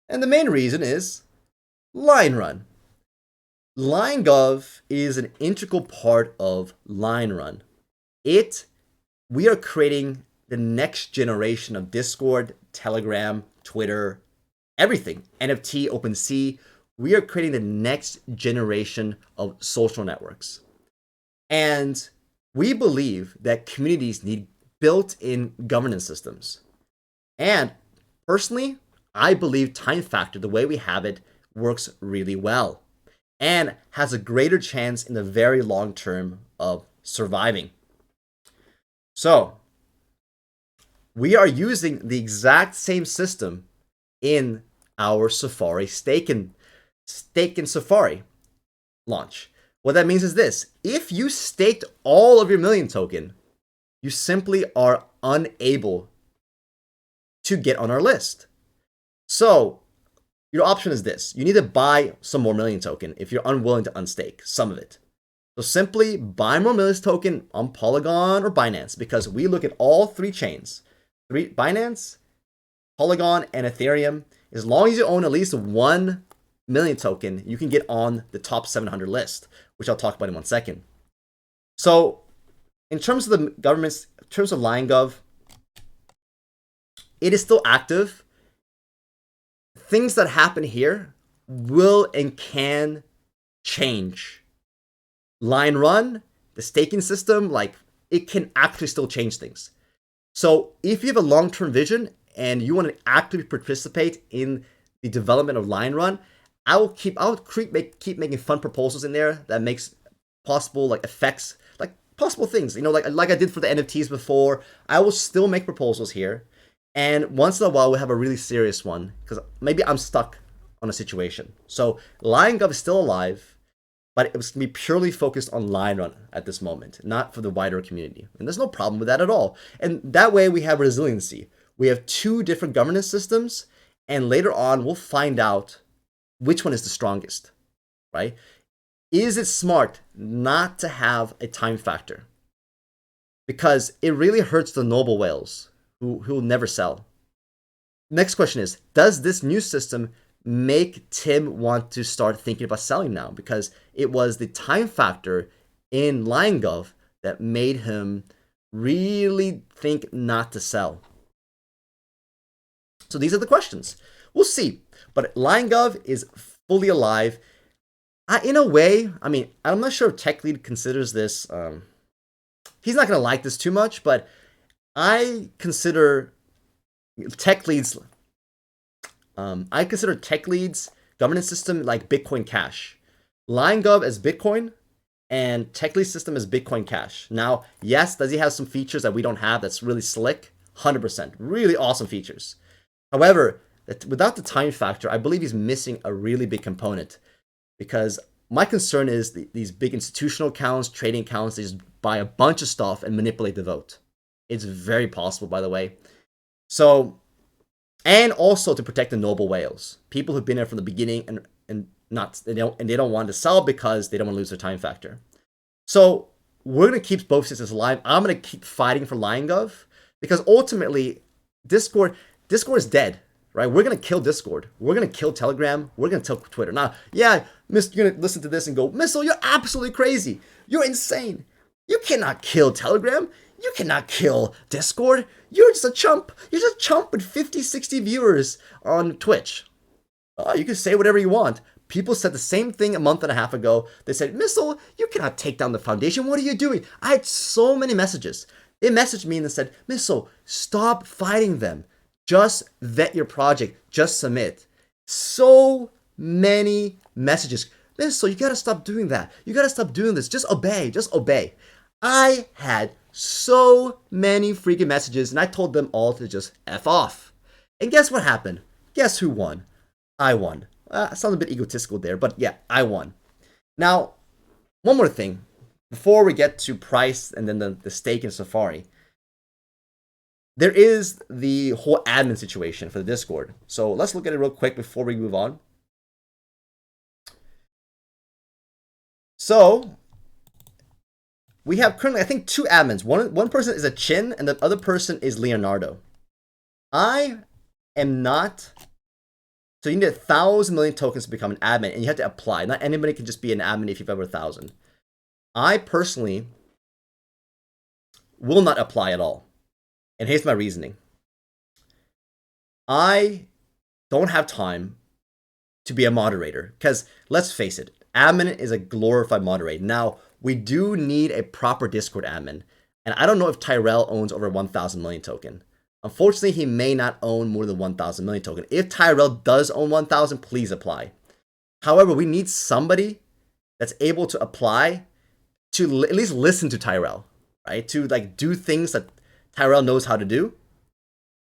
Speaker 1: And the main reason is LionRun. LionGov is an integral part of LionRun. We are creating the next generation of Discord, Telegram, Twitter, everything. NFT, OpenSea. We are creating the next generation of social networks. And we believe that communities need built-in governance systems. And personally, I believe Time Factor, the way we have it, works really well and has a greater chance in the very long term of surviving. So we are using the exact same system in our Safari stake in Safari launch. What that means is this: if you staked all of your million token, you simply are unable to get on our list. So your option is this: you need to buy some more million token if you're unwilling to unstake some of it. So simply buy more Millis token on Polygon or Binance, because we look at all three chains, Binance, Polygon, and Ethereum. As long as you own at least 1 million token, you can get on the top 700 list, which I'll talk about in 1 second. So in terms of the government's, in terms of Lion Gov, it is still active. Things that happen here will and can change. Lion Run, the staking system, like, it can actually still change things. So if you have a long-term vision and you want to actively participate in the development of Lion Run, I'll keep making fun proposals in there that makes possible like effects, like possible things, you know, like I did for the NFTs before. I will still make proposals here, and once in a while we'll have a really serious one, because maybe I'm stuck on a situation. So Lion Gov is still alive, but it was going to be purely focused on Lion Run at this moment, not for the wider community. And there's no problem with that at all. And that way we have resiliency. We have 2 different governance systems, and later on we'll find out which one is the strongest, right? Is it smart not to have a time factor? Because it really hurts the noble whales who will never sell. Next question is, does this new system make Tim want to start thinking about selling now? Because it was the time factor in Lion Gov that made him really think not to sell. So these are the questions. We'll see. But Lion Gov is fully alive. In a way, I mean, I'm not sure if TechLead considers this. He's not going to like this too much, but I consider TechLead's governance system like Bitcoin Cash. Lion Gov as Bitcoin, and TechLead's system as Bitcoin Cash. Now, yes, does he have some features that we don't have that's really slick? 100%. Really awesome features. However, without the time factor, I believe he's missing a really big component, because my concern is these big institutional accounts, trading accounts, they just buy a bunch of stuff and manipulate the vote. It's very possible, by the way. So, and also to protect the noble whales, people who've been there from the beginning and they don't want to sell because they don't want to lose their time factor. So we're gonna keep both systems alive. I'm gonna keep fighting for Lion Gov, because ultimately Discord is dead, right? We're gonna kill Discord. We're gonna kill Telegram. We're gonna kill Twitter. Now, yeah, you're gonna listen to this and go, Missile, you're absolutely crazy. You're insane. You cannot kill Telegram. You cannot kill Discord. You're just a chump. You're just a chump with 50, 60 viewers on Twitch. You can say whatever you want. People said the same thing a month and a half ago. They said, Missile, you cannot take down the foundation. What are you doing? I had so many messages. They messaged me and they said, Missile, stop fighting them. Just vet your project. Just submit. So many messages. Missile, you gotta stop doing that. You gotta stop doing this. Just obey. Just obey. I had so many freaking messages, and I told them all to just F off. And guess what happened? Guess who won? I won. I sound a bit egotistical there, but yeah, I won. Now, one more thing. Before we get to price and then the stake in Safari, there is the whole admin situation for the Discord. So let's look at it real quick before we move on. So we have currently, I think, 2 admins. One person is a Chin, and the other person is Leonardo. I am not. So you need 1,000 million tokens to become an admin, and you have to apply. Not anybody can just be an admin if you've ever 1,000. I personally will not apply at all. And here's my reasoning. I don't have time to be a moderator, because let's face it, admin is a glorified moderator. Now, we do need a proper Discord admin, and I don't know if Tyrell owns over 1,000 million token. Unfortunately, he may not own more than 1,000 million token. If Tyrell does own 1,000, please apply. However, we need somebody that's able to apply to at least listen to Tyrell, right? To like do things that Tyrell knows how to do.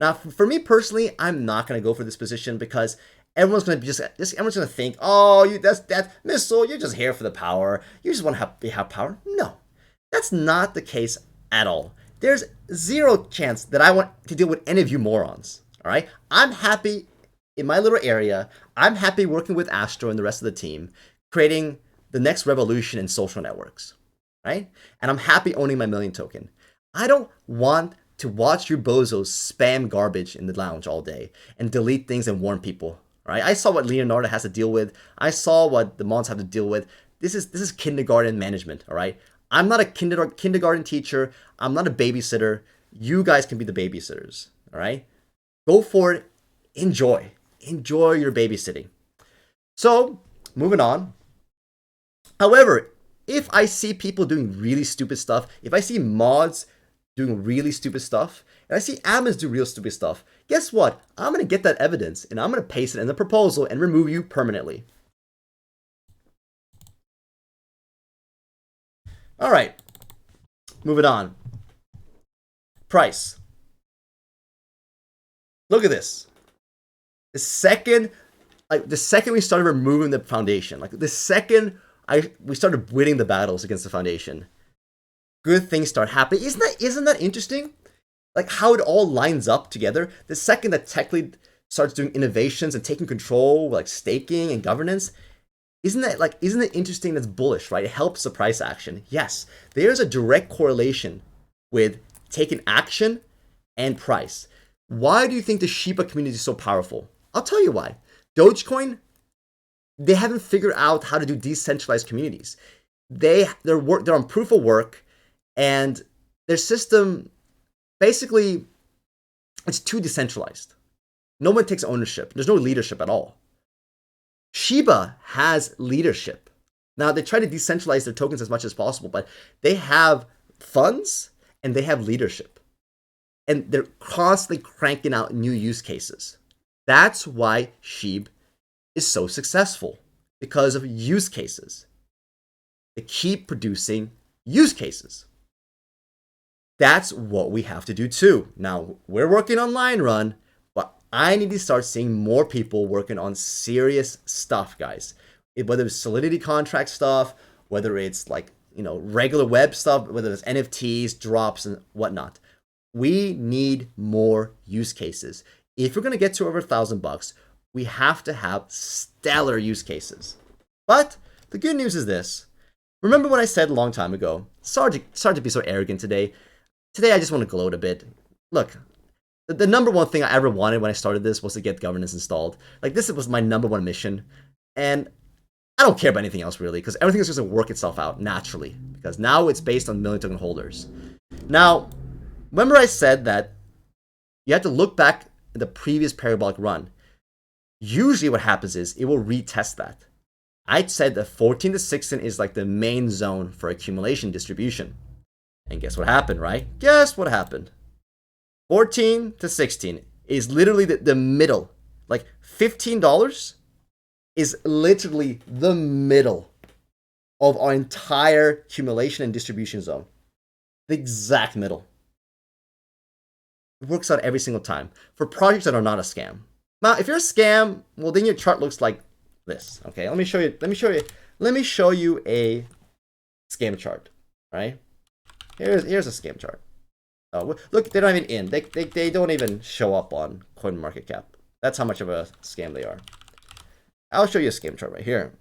Speaker 1: Now, for me personally, I'm not going to go for this position, because everyone's going to be everyone's going to think, oh, that's Missile, you're just here for the power. You just want to have power. No, that's not the case at all. There's zero chance that I want to deal with any of you morons. All right, I'm happy in my little area. I'm happy working with Astro and the rest of the team, creating the next revolution in social networks. right? And I'm happy owning my million token. I don't want to watch you bozos spam garbage in the lounge all day and delete things and warn people, right? I saw what Leonardo has to deal with. I saw what the Mons have to deal with. This is kindergarten management, all right? I'm not a kindergarten teacher. I'm not a babysitter. You guys can be the babysitters, all right? Go for it. Enjoy. Enjoy your babysitting. So, moving on. However, if I see people doing really stupid stuff, if I see mods doing really stupid stuff, and I see admins do real stupid stuff, guess what? I'm going to get that evidence, and I'm going to paste it in the proposal and remove you permanently. All right. Moving on. Price. Look at this. The second we started removing the foundation, like the second we started winning the battles against the foundation, good things start happening. Isn't that interesting? Like how it all lines up together. The second that TechLead starts doing innovations and taking control, like staking and governance, isn't it interesting? That's bullish, right? It helps the price action. Yes, there's a direct correlation with taking action and price. Why do you think the Shiba community is so powerful? I'll tell you why. Dogecoin, they haven't figured out how to do decentralized communities. They're on proof of work, and their system basically it's too decentralized. No one takes ownership. There's no leadership at all. Shiba has leadership. Now they try to decentralize their tokens as much as possible, but they have funds and they have leadership. And they're constantly cranking out new use cases. That's why SHIB is so successful, because of use cases. They keep producing use cases. That's what we have to do too. Now, we're working on line run, but I need to start seeing more people working on serious stuff, guys. Whether it's Solidity contract stuff, whether it's like, regular web stuff, whether it's NFTs, drops, and whatnot. We need more use cases. If we're going to get to over $1,000, we have to have stellar use cases. But the good news is this. Remember what I said a long time ago? Sorry to be so arrogant today. Today I just want to gloat a bit. Look, the number one thing I ever wanted when I started this was to get governance installed. Like, this was my number one mission. And I don't care about anything else really, because everything is just going to work itself out naturally. Because now it's based on million token holders. Now, remember I said that you have to look back at the previous parabolic run. Usually what happens is it will retest that. I said that 14 to 16 is like the main zone for accumulation distribution. And guess what happened, right? Guess what happened? 14 to 16 is literally the middle. Like $15 is literally the middle of our entire accumulation and distribution zone. The exact middle. It works out every single time for projects that are not a scam. Now, if you're a scam, well, then your chart looks like this. Okay, let me show you a scam chart. Right? Here's a scam chart. Oh, look, they're not even in. They don't even show up on CoinMarketCap. That's how much of a scam they are. I'll show you a scam chart right here.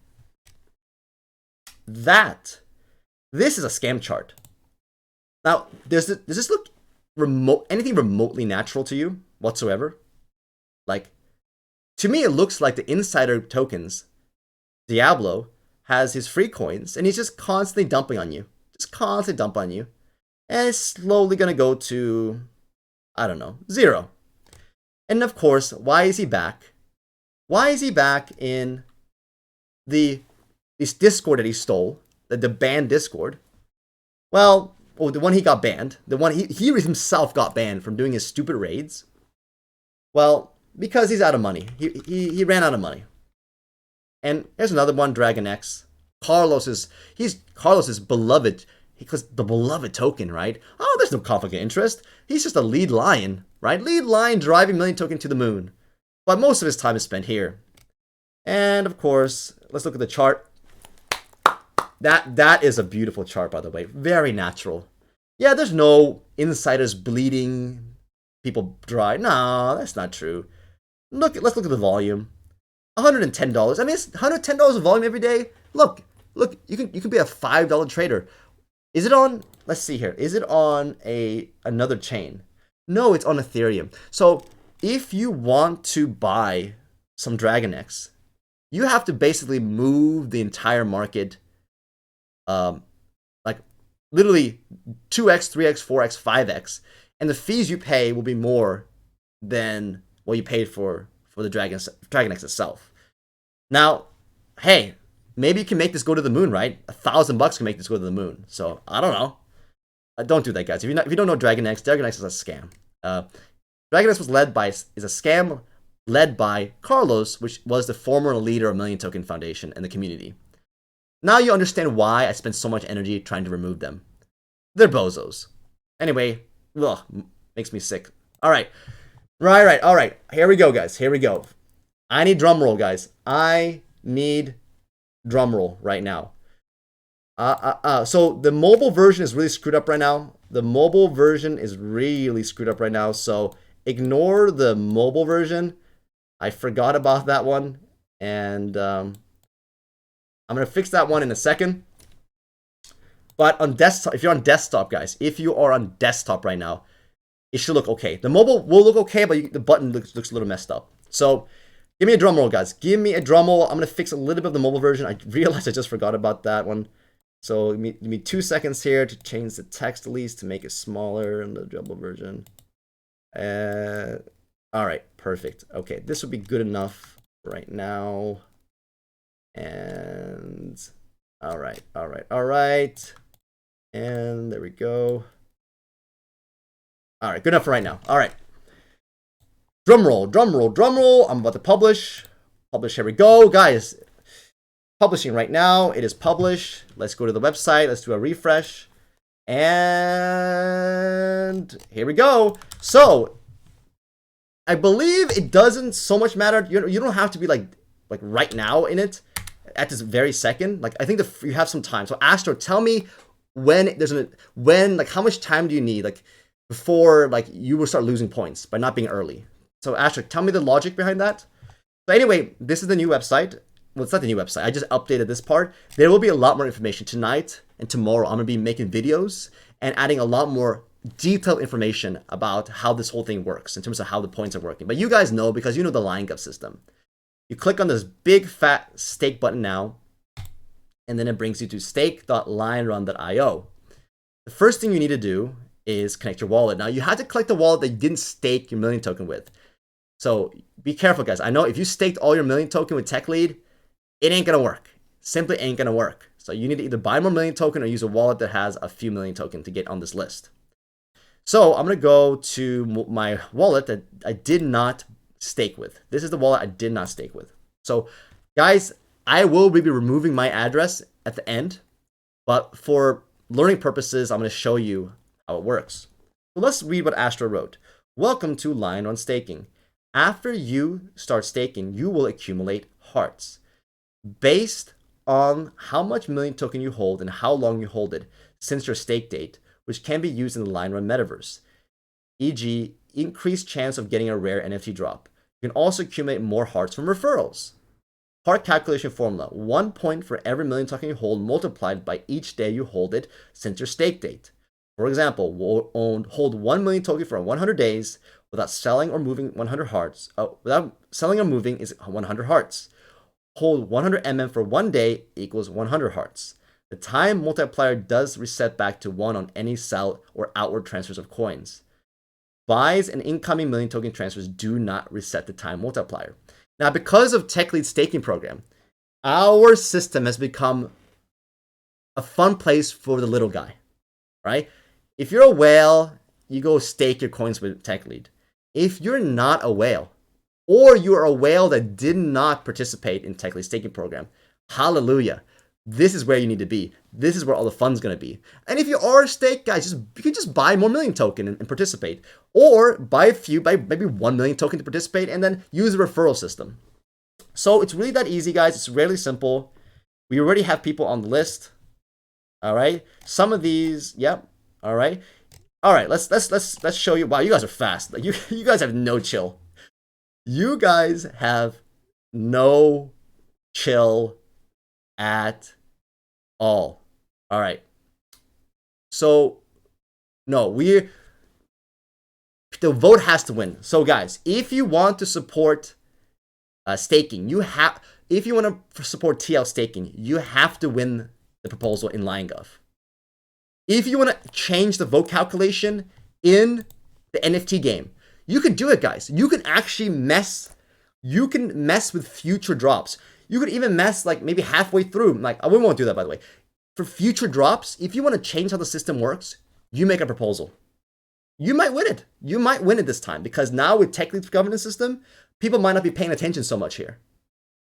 Speaker 1: This is a scam chart. Now, does this look anything remotely natural to you whatsoever? Like, to me, it looks like the insider tokens, Diablo, has his free coins, and he's just constantly dumping on you. Just constantly dump on you. And it's slowly going to go to, I don't know, 0. And of course, why is he back? Why is he back in this Discord that he stole, the banned Discord? Well, the one he got banned, the one he himself got banned from doing his stupid raids. Well, because he's out of money. He ran out of money. And here's another one, Dragon X. Carlos's beloved. Because the beloved token, right? Oh, there's no conflict of interest. He's just a lead lion, right? Lead lion driving million token to the moon. But most of his time is spent here. And of course, let's look at the chart. That is a beautiful chart, by the way. Very natural. Yeah, there's no insiders bleeding, people dry. No, that's not true. Let's look at the volume. $110. I mean, it's $110 of volume every day. Look, you can be a $5 trader. Is it on, let's see here. Is it on another chain? No, it's on Ethereum. So if you want to buy some Dragon X, you have to basically move the entire market, like literally 2x, 3x, 4x, 5x, and the fees you pay will be more than what you paid for the Dragon X itself. Now, hey, maybe you can make this go to the moon, right? $1,000 can make this go to the moon. So I don't know. Don't do that, guys. If you don't know Dragon X is a scam. Dragon X is a scam led by Carlos, which was the former leader of Million Token Foundation and the community. Now you understand why I spent so much energy trying to remove them. They're bozos. Anyway, ugh, makes me sick. All right. All right. Here we go, guys. Here we go. I need drum roll, guys. I need drum roll right now. So the mobile version is really screwed up right now. So ignore the mobile version. I forgot about that one. And I'm going to fix that one in a second. But on desktop, if you're on desktop, guys, if you are on desktop right now, it should look okay. The mobile will look okay, but the button looks a little messed up. So give me a drum roll, guys. Give me a drum roll. I'm going to fix a little bit of the mobile version. I realized I just forgot about that one. So give me 2 seconds here to change the text at least to make it smaller in the mobile version. All right, perfect. Okay, this would be good enough right now. And all right. And there we go. All right, good enough for right now. All right. Drum roll. I'm about to publish. Here we go, guys. Publishing right now. It is published. Let's go to the website. Let's do a refresh. And here we go. So I believe it doesn't so much matter. You don't have to be like right now in it at this very second. Like I think you have some time. So Astro, tell me when how much time do you need before you will start losing points by not being early. So Astro, tell me the logic behind that. So anyway, this is the new website. Well, it's not the new website. I just updated this part. There will be a lot more information tonight and tomorrow. I'm going to be making videos and adding a lot more detailed information about how this whole thing works in terms of how the points are working. But you guys know because you know the line gov system. You click on this big fat stake button now, and then it brings you to stake.linerun.io. The first thing you need to do is connect your wallet. Now, you have to collect the wallet that you didn't stake your million token with. So be careful, guys. I know if you staked all your million token with TechLead, it ain't going to work. Simply ain't going to work. So you need to either buy more million token or use a wallet that has a few million token to get on this list. So I'm going to go to my wallet that I did not stake with. This is the wallet I did not stake with. So guys, I will be removing my address at the end, but for learning purposes, I'm going to show you how it works. So let's read what Astro wrote. Welcome to Line on Staking. After you start staking, you will accumulate hearts. Based on how much million token you hold and how long you hold it since your stake date, which can be used in the Line Run metaverse, e.g. increased chance of getting a rare NFT drop. You can also accumulate more hearts from referrals. Heart calculation formula: 1 point for every million token you hold multiplied by each day you hold it since your stake date. For example, hold 1 million token for 100 days without selling or moving 100 hearts. Without selling or moving is 100 hearts. Hold 100 MM for 1 day equals 100 hearts. The time multiplier does reset back to 1 on any sell or outward transfers of coins. Buys and incoming million token transfers do not reset the time multiplier. Now, because of TechLead's staking program, our system has become a fun place for the little guy, right? If you're a whale, you go stake your coins with TechLead. If you're not a whale, or you are a whale that did not participate in TechLead's staking program, hallelujah. This is where you need to be. This is where all the fun's going to be. And if you are a stake, guys, you can just buy more million token and participate. Or buy maybe 1 million token to participate and then use the referral system. So it's really that easy, guys. It's really simple. We already have people on the list. All right. Some of these, yep. All right. All right. Let's show you. Wow, you guys are fast. Like you guys have no chill. You guys have no chill at all. All right. So no, the vote has to win. So guys, if you want to support staking, if you want to support TL staking, you have to win the proposal in LionGov. If you want to change the vote calculation in the NFT game, you can do it, guys. You can actually mess with future drops. You could even mess like maybe halfway through. Like, we won't do that, by the way. For future drops, if you want to change how the system works, you make a proposal. You might win it. You might win it this time, because now with TechLead's governance system, people might not be paying attention so much here.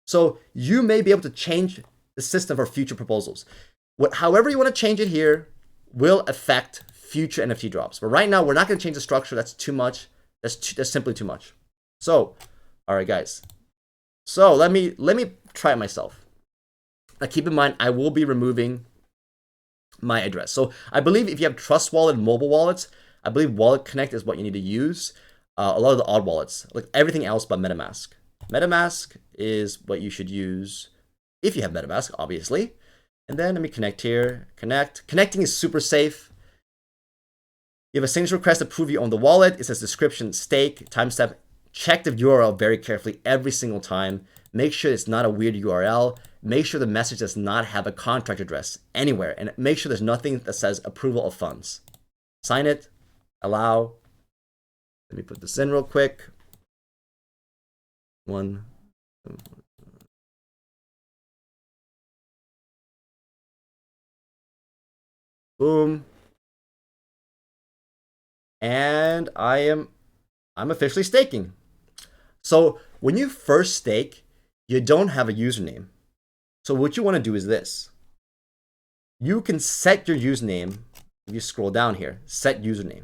Speaker 1: So you may be able to change the system for future proposals. However you want to change it here will affect future NFT drops. But right now, we're not going to change the structure. That's too much. That's simply too much. So, all right, guys. So let me try it myself. Now, keep in mind, I will be removing my address. So I believe if you have Trust Wallet and mobile wallets, I believe Wallet Connect is what you need to use. A lot of the odd wallets, like everything else but MetaMask. MetaMask is what you should use if you have MetaMask, obviously. And then let me connect here. Connecting is super safe. You have a signature request to prove you own the wallet. It says description, stake, timestamp. Check the URL very carefully every single time. Make sure it's not a weird URL. Make sure the message does not have a contract address anywhere. And make sure there's nothing that says approval of funds. Sign it. Allow. Let me put this in real quick. One. Boom. And I'm officially staking. So when you first stake, you don't have a username. So what you want to do is this. You can set your username. If you scroll down here, set username.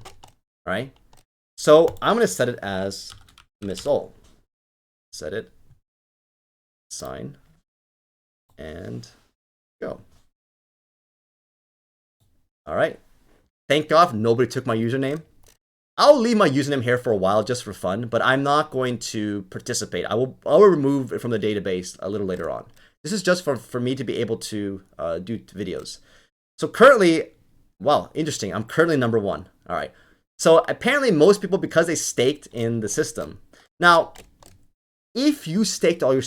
Speaker 1: All right. So I'm going to set it as Missile. Set it. Sign. And go. All right. Thank God nobody took my username. I'll leave my username here for a while just for fun, but I'm not going to participate. I will remove it from the database a little later on. This is just for me to be able to do videos. So currently, wow, interesting. I'm currently number 1. All right. So apparently most people, because they staked in the system. Now, if you staked all your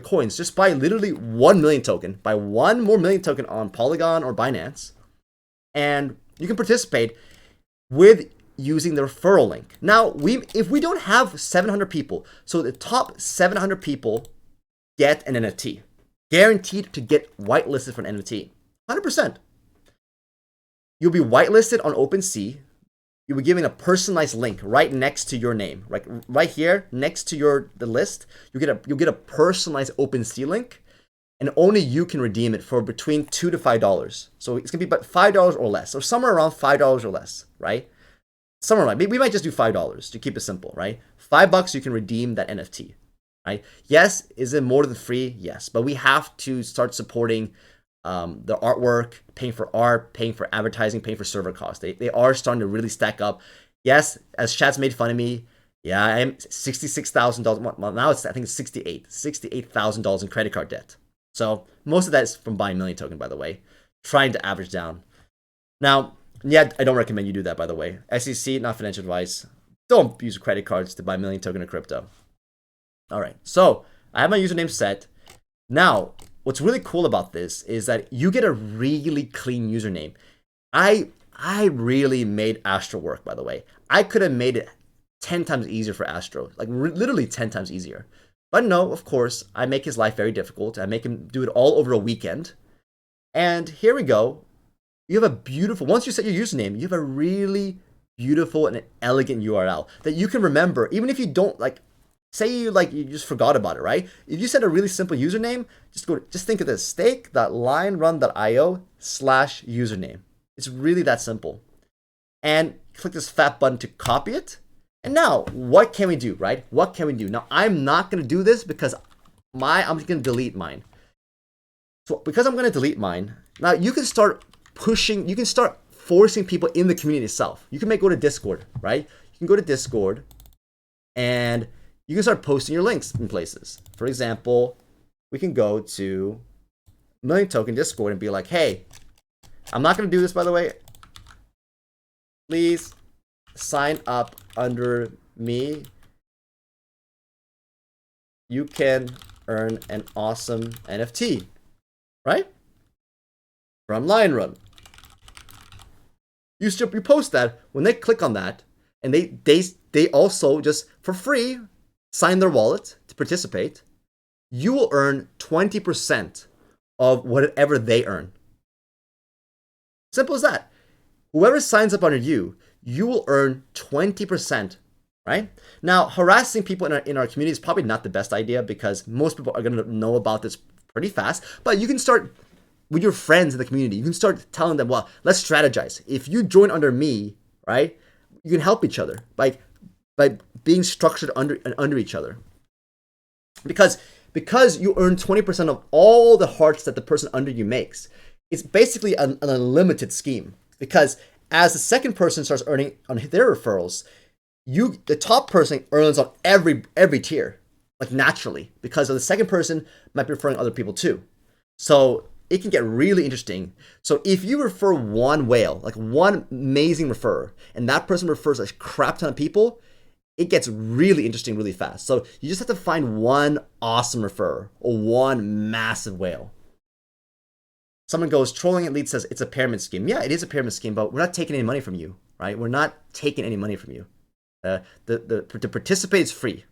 Speaker 1: coins, just buy literally 1 million token, buy 1 more million token on Polygon or Binance, and you can participate with using the referral link. Now, if we don't have 700 people, so the top 700 people get an NFT, guaranteed to get whitelisted for an NFT, 100%. You'll be whitelisted on OpenSea. You'll be given a personalized link right next to your name, right here next to the list. You'll get a personalized OpenSea link, and only you can redeem it for between $2 to $5. So it's gonna be about $5 or less, or somewhere around $5 or less, right? Somewhere like we might just do $5 to keep it simple, right? $5 you can redeem that NFT, right? Yes, is it more than free? Yes, but we have to start supporting the artwork, paying for art, paying for advertising, paying for server costs. They are starting to really stack up. Yes, as Chad's made fun of me, yeah, I'm $66,000. Well, now I think it's $68,000 in credit card debt. So most of that is from buying million token, by the way, trying to average down. Now, yeah, I don't recommend you do that, by the way. SEC, not financial advice. Don't use credit cards to buy million token of crypto. All right, so I have my username set. Now, what's really cool about this is that you get a really clean username. I really made Astro work, by the way. I could have made it 10 times easier for Astro, like literally 10 times easier. But no, of course, I make his life very difficult. I make him do it all over a weekend. And here we go. You have a beautiful, once you set your username, you have a really beautiful and elegant URL that you can remember, even if you don't say you just forgot about it, right? If you set a really simple username, just think of this, stake.lionrun.io/username. It's really that simple. And click this fat button to copy it. And now, what can we do, right? What can we do? Now, I'm not going to do this because I'm just going to delete mine. So because I'm going to delete mine, now you can start pushing, you can start forcing people in the community itself. You can go to Discord, right? You can go to Discord and you can start posting your links in places. For example, we can go to Million Token Discord and be like, hey, I'm not going to do this, by the way. Please sign up under me. You can earn an awesome NFT, right? From Lion Run. You post that. When they click on that, and they also just for free sign their wallet to participate, you will earn 20% of whatever they earn. Simple as that. Whoever signs up under you, you will earn 20%, right? Now, harassing people in our community is probably not the best idea because most people are going to know about this pretty fast. But you can start with your friends in the community. You can start telling them, well, let's strategize. If you join under me, right, you can help each other by being structured under each other. Because you earn 20% of all the hearts that the person under you makes. It's basically an unlimited scheme. Because as the second person starts earning on their referrals, the top person earns on every tier, like naturally, because the second person might be referring other people too. So it can get really interesting. So if you refer one whale, like one amazing referrer, and that person refers a crap ton of people, it gets really interesting really fast. So you just have to find one awesome referrer or one massive whale. Someone goes, Trolling Elite says it's a pyramid scheme. Yeah, it is a pyramid scheme, but we're not taking any money from you, right? We're not taking any money from you. To participate is free.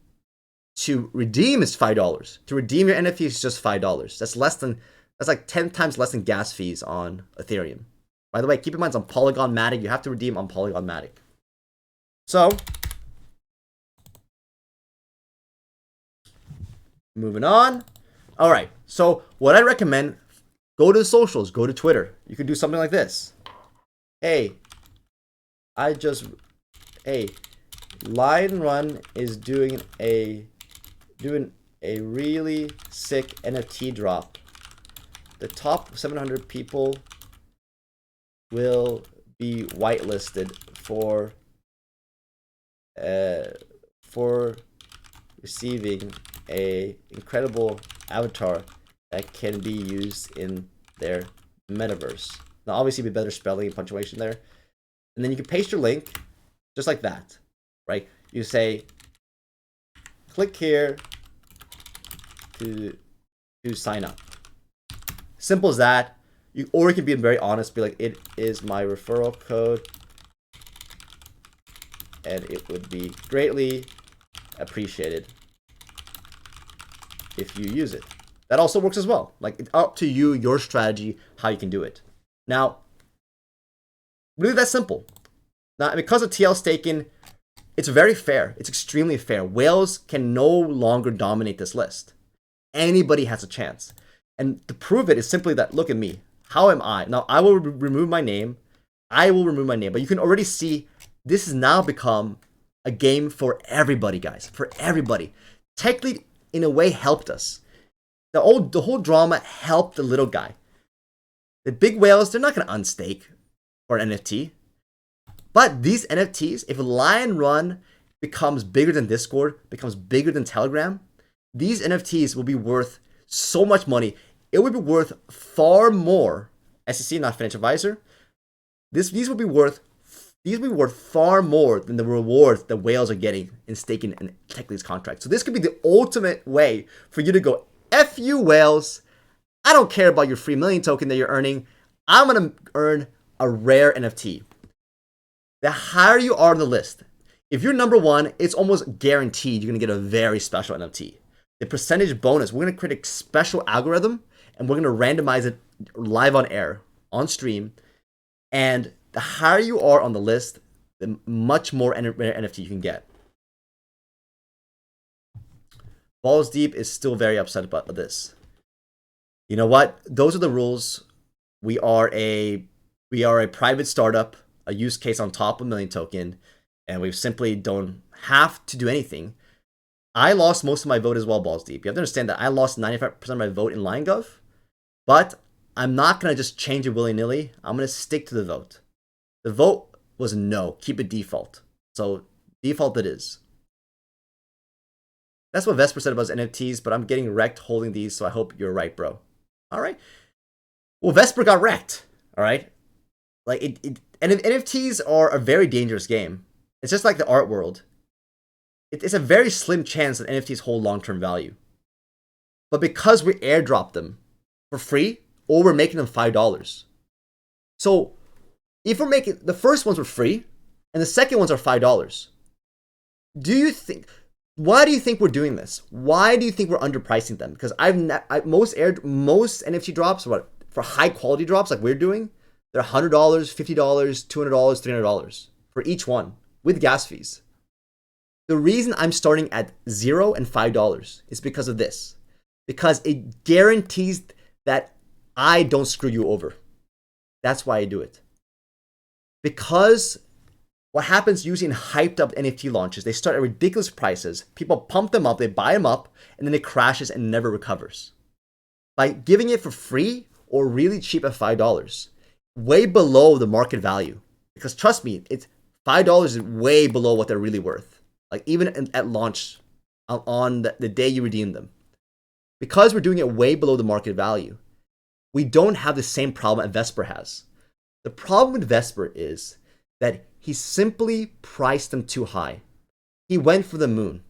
Speaker 1: To redeem is $5. To redeem your NFT is just $5. That's like 10 times less than gas fees on Ethereum. By the way, keep in mind it's on Polygon Matic. You have to redeem on Polygon Matic. So, moving on. All right. So what I recommend, go to the socials, go to Twitter. You could do something like this. Hey, Lion Run is doing a really sick NFT drop. The top 700 people will be whitelisted for receiving a incredible avatar that can be used in their metaverse. Now, obviously, be better spelling and punctuation there. And then you can paste your link just like that, right? You say, click here to sign up. Simple as that. Or you can be very honest, be like, it is my referral code, and it would be greatly appreciated if you use it. That also works as well. Like, it's up to you, your strategy, how you can do it. Now, really that simple. Now, because of TL staking, it's very fair. It's extremely fair. Whales can no longer dominate this list. Anybody has a chance. And to prove it is simply that, look at me. How am I? Now, I will remove my name. But you can already see this has now become a game for everybody, guys. For everybody. TechLead, in a way, helped us. The whole drama helped the little guy. The big whales, they're not going to unstake for an NFT. But these NFTs, if Lion Run becomes bigger than Discord, becomes bigger than Telegram, these NFTs will be worth so much money. It would be worth far more. SEC, not financial advisor. These will be worth far more than the rewards the whales are getting in staking and TechLead's contract. So this could be the ultimate way for you to go, F you whales. I don't care about your free million token that you're earning. I'm going to earn a rare NFT. The higher you are on the list, if you're number one, it's almost guaranteed you're going to get a very special NFT. The percentage bonus, we're going to create a special algorithm and we're going to randomize it live on air, on stream. And the higher you are on the list, the much more NFT you can get. Balls Deep is still very upset about this. You know what? Those are the rules. We are a private startup, a use case on top of Million Token, and we simply don't have to do anything. I lost most of my vote as well, Balls Deep. You have to understand that I lost 95% of my vote in Lion Gov, but I'm not going to just change it willy-nilly. I'm going to stick to the vote. The vote was no. Keep it default. So default it is. That's what Vesper said about his NFTs, but I'm getting wrecked holding these, so I hope you're right, bro. All right. Well, Vesper got wrecked. All right. Like and NFTs are a very dangerous game. It's just like the art world. It's a very slim chance that NFTs hold long-term value. But because we airdrop them for free, or we're making them $5. So if we're making the first ones were free and the second ones are $5, do you think? Why do you think we're doing this? Why do you think we're underpricing them? Because most NFT drops, what for high quality drops like we're doing, they're $100, $50, $200, $300 for each one with gas fees. The reason I'm starting at $0 and $5 is because of this. Because it guarantees that I don't screw you over. That's why I do it. Because what happens using hyped up NFT launches, they start at ridiculous prices. People pump them up, they buy them up, and then it crashes and never recovers. By giving it for free or really cheap at $5, way below the market value. Because trust me, it's $5 is way below what they're really worth. Like even at launch on the day you redeem them. Because we're doing it way below the market value, we don't have the same problem that Vesper has. The problem with Vesper is that he simply priced them too high. He went for the moon.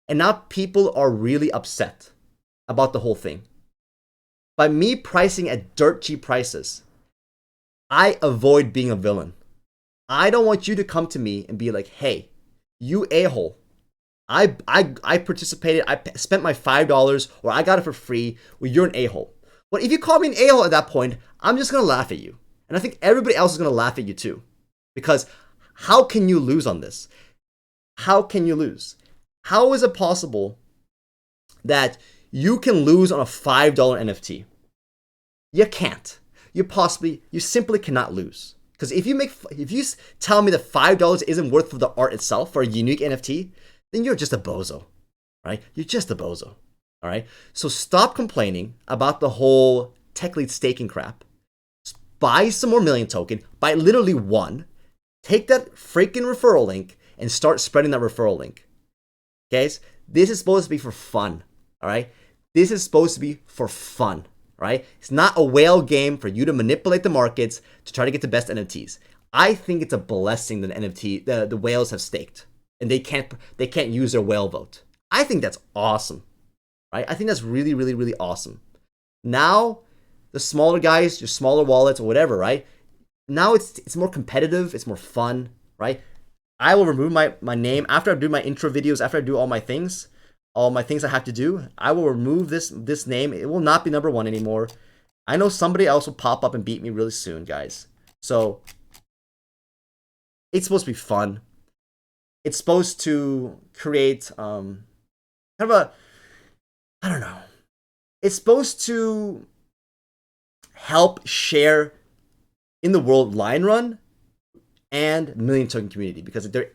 Speaker 1: And now people are really upset about the whole thing. By me pricing at dirt cheap prices, I avoid being a villain. I don't want you to come to me and be like, hey, you a-hole. I participated, I spent my $5 or I got it for free, well, you're an a-hole. But if you call me an a-hole at that point, I'm just going to laugh at you. And I think everybody else is going to laugh at you too. Because how can you lose on this? How can you lose? How is it possible that you can lose on a $5 NFT? You can't. You simply cannot lose. Because if you tell me that $5 isn't worth for the art itself, for a unique NFT, then you're just a bozo, right? You're just a bozo, all right? So stop complaining about the whole TechLead's staking crap. Buy some more million token, buy literally one, take that freaking referral link and start spreading that referral link. Guys, this is supposed to be for fun, all right? This is supposed to be for fun, right? It's not a whale game for you to manipulate the markets to try to get the best NFTs. I think it's a blessing that the whales have staked and they can't use their whale vote. I think that's awesome, right? I think that's really, really, really awesome. Now, the smaller guys, your smaller wallets or whatever, right? Now it's more competitive, it's more fun, right? I will remove my name after I do my intro videos, after I do all my things I have to do. I will remove this name. It will not be number one anymore. I know somebody else will pop up and beat me really soon, guys. So it's supposed to be fun. It's supposed to create kind of a, I don't know. It's supposed to help share in the world line run and million token community, because the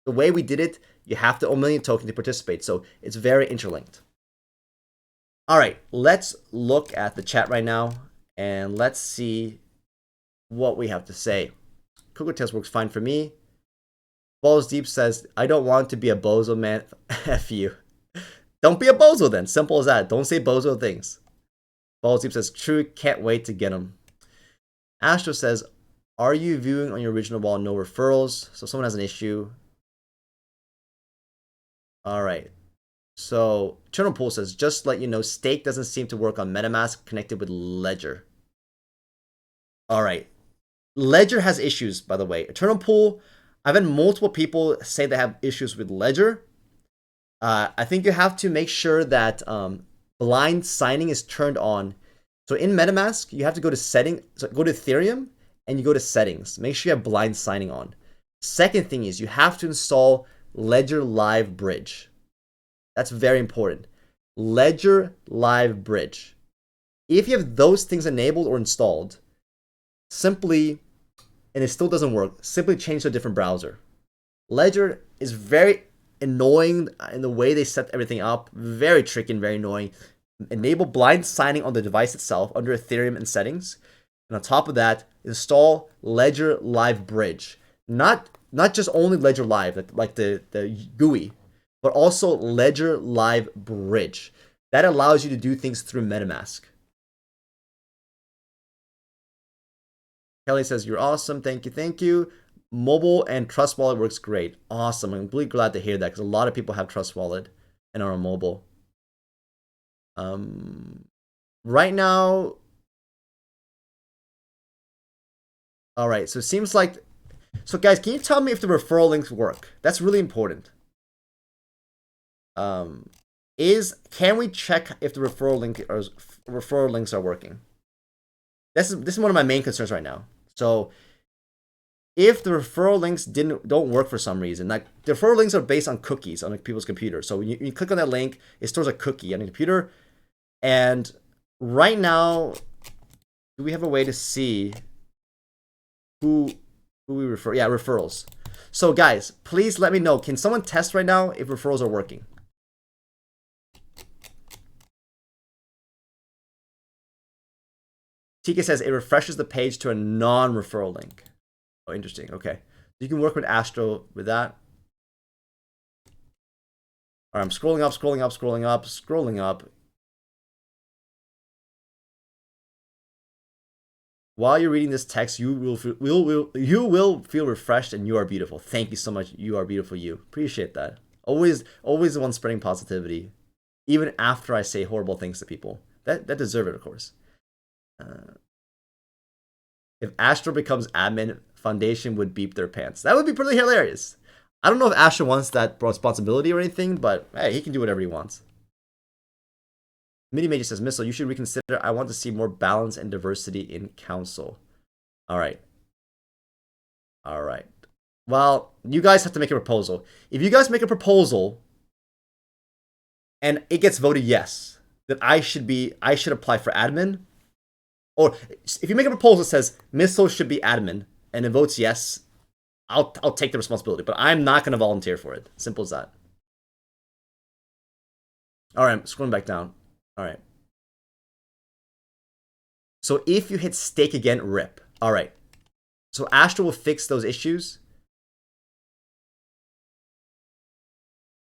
Speaker 1: way we did it, you have to own million token to participate. So it's very interlinked. All right, let's look at the chat right now and let's see what we have to say. Cooker test works fine for me. Balls Deep says, I don't want to be a bozo, man. F you. Don't be a bozo then. Simple as that. Don't say bozo things. Balls Deep says, true, can't wait to get them. Astro says, are you viewing on your original wall no referrals? So someone has an issue. All right. So Eternal Pool says, just to let you know, stake doesn't seem to work on MetaMask connected with Ledger. All right. Ledger has issues, by the way. Eternal Pool, I've had multiple people say they have issues with Ledger. I think you have to make sure that blind signing is turned on. So in MetaMask, you have to go to settings, so go to Ethereum, and you go to settings. Make sure you have blind signing on. Second thing is you have to install Ledger Live Bridge. That's very important. Ledger Live Bridge. If you have those things enabled or installed, simply, and it still doesn't work, simply change to a different browser. Ledger is very annoying in the way they set everything up. Very tricky and very annoying. Enable blind signing on the device itself under Ethereum and settings. And on top of that, install Ledger Live Bridge. Not just only Ledger Live, like the GUI, but also Ledger Live Bridge. That allows you to do things through MetaMask. Kelly says, you're awesome. Thank you. Thank you. Mobile and Trust Wallet works great. Awesome. I'm really glad to hear that because a lot of people have Trust Wallet and are on mobile. Right now, all right. So it seems like, so guys, can you tell me if the referral links work? That's really important. Can we check if the referral links are working? This is one of my main concerns right now. So if the referral links don't work for some reason, like the referral links are based on cookies on people's computer. So when you click on that link, it stores a cookie on your computer. And right now, do we have a way to see who we refer? Yeah, referrals. So guys, please let me know. Can someone test right now if referrals are working? Tika says it refreshes the page to a non-referral link. Oh, interesting. Okay. You can work with Astro with that. All right, I'm scrolling up, scrolling up, scrolling up, scrolling up. While you're reading this text, you will feel refreshed and you are beautiful. Thank you so much. You are beautiful. You appreciate that. Always the one spreading positivity, even after I say horrible things to people that deserve it, of course. If Astro becomes admin, Foundation would beep their pants. That would be pretty hilarious. I don't know if Astro wants that responsibility or anything, but hey, he can do whatever he wants. Mini Major says, Missile, you should reconsider. I want to see more balance and diversity in council. All right. All right. Well, you guys have to make a proposal. If you guys make a proposal and it gets voted yes, then I should apply for admin. Or if you make a proposal that says Missile should be admin and it votes yes, I'll take the responsibility. But I'm not going to volunteer for it. Simple as that. All right, I'm scrolling back down. All right. So if you hit stake again, rip. All right. So Astro will fix those issues.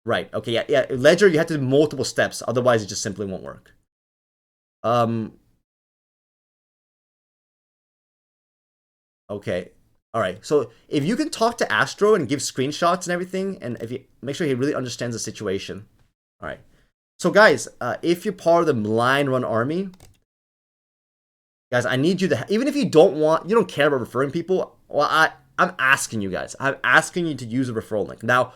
Speaker 1: Right. Okay. Yeah. Ledger, you have to do multiple steps. Otherwise, it just simply won't work. Okay. All right. So if you can talk to Astro and give screenshots and everything, and if you make sure he really understands the situation. All right. So guys, if you're part of the Line Run army, guys, I need you to, even if you don't care about referring people, well, I'm asking you guys. I'm asking you to use a referral link. Now,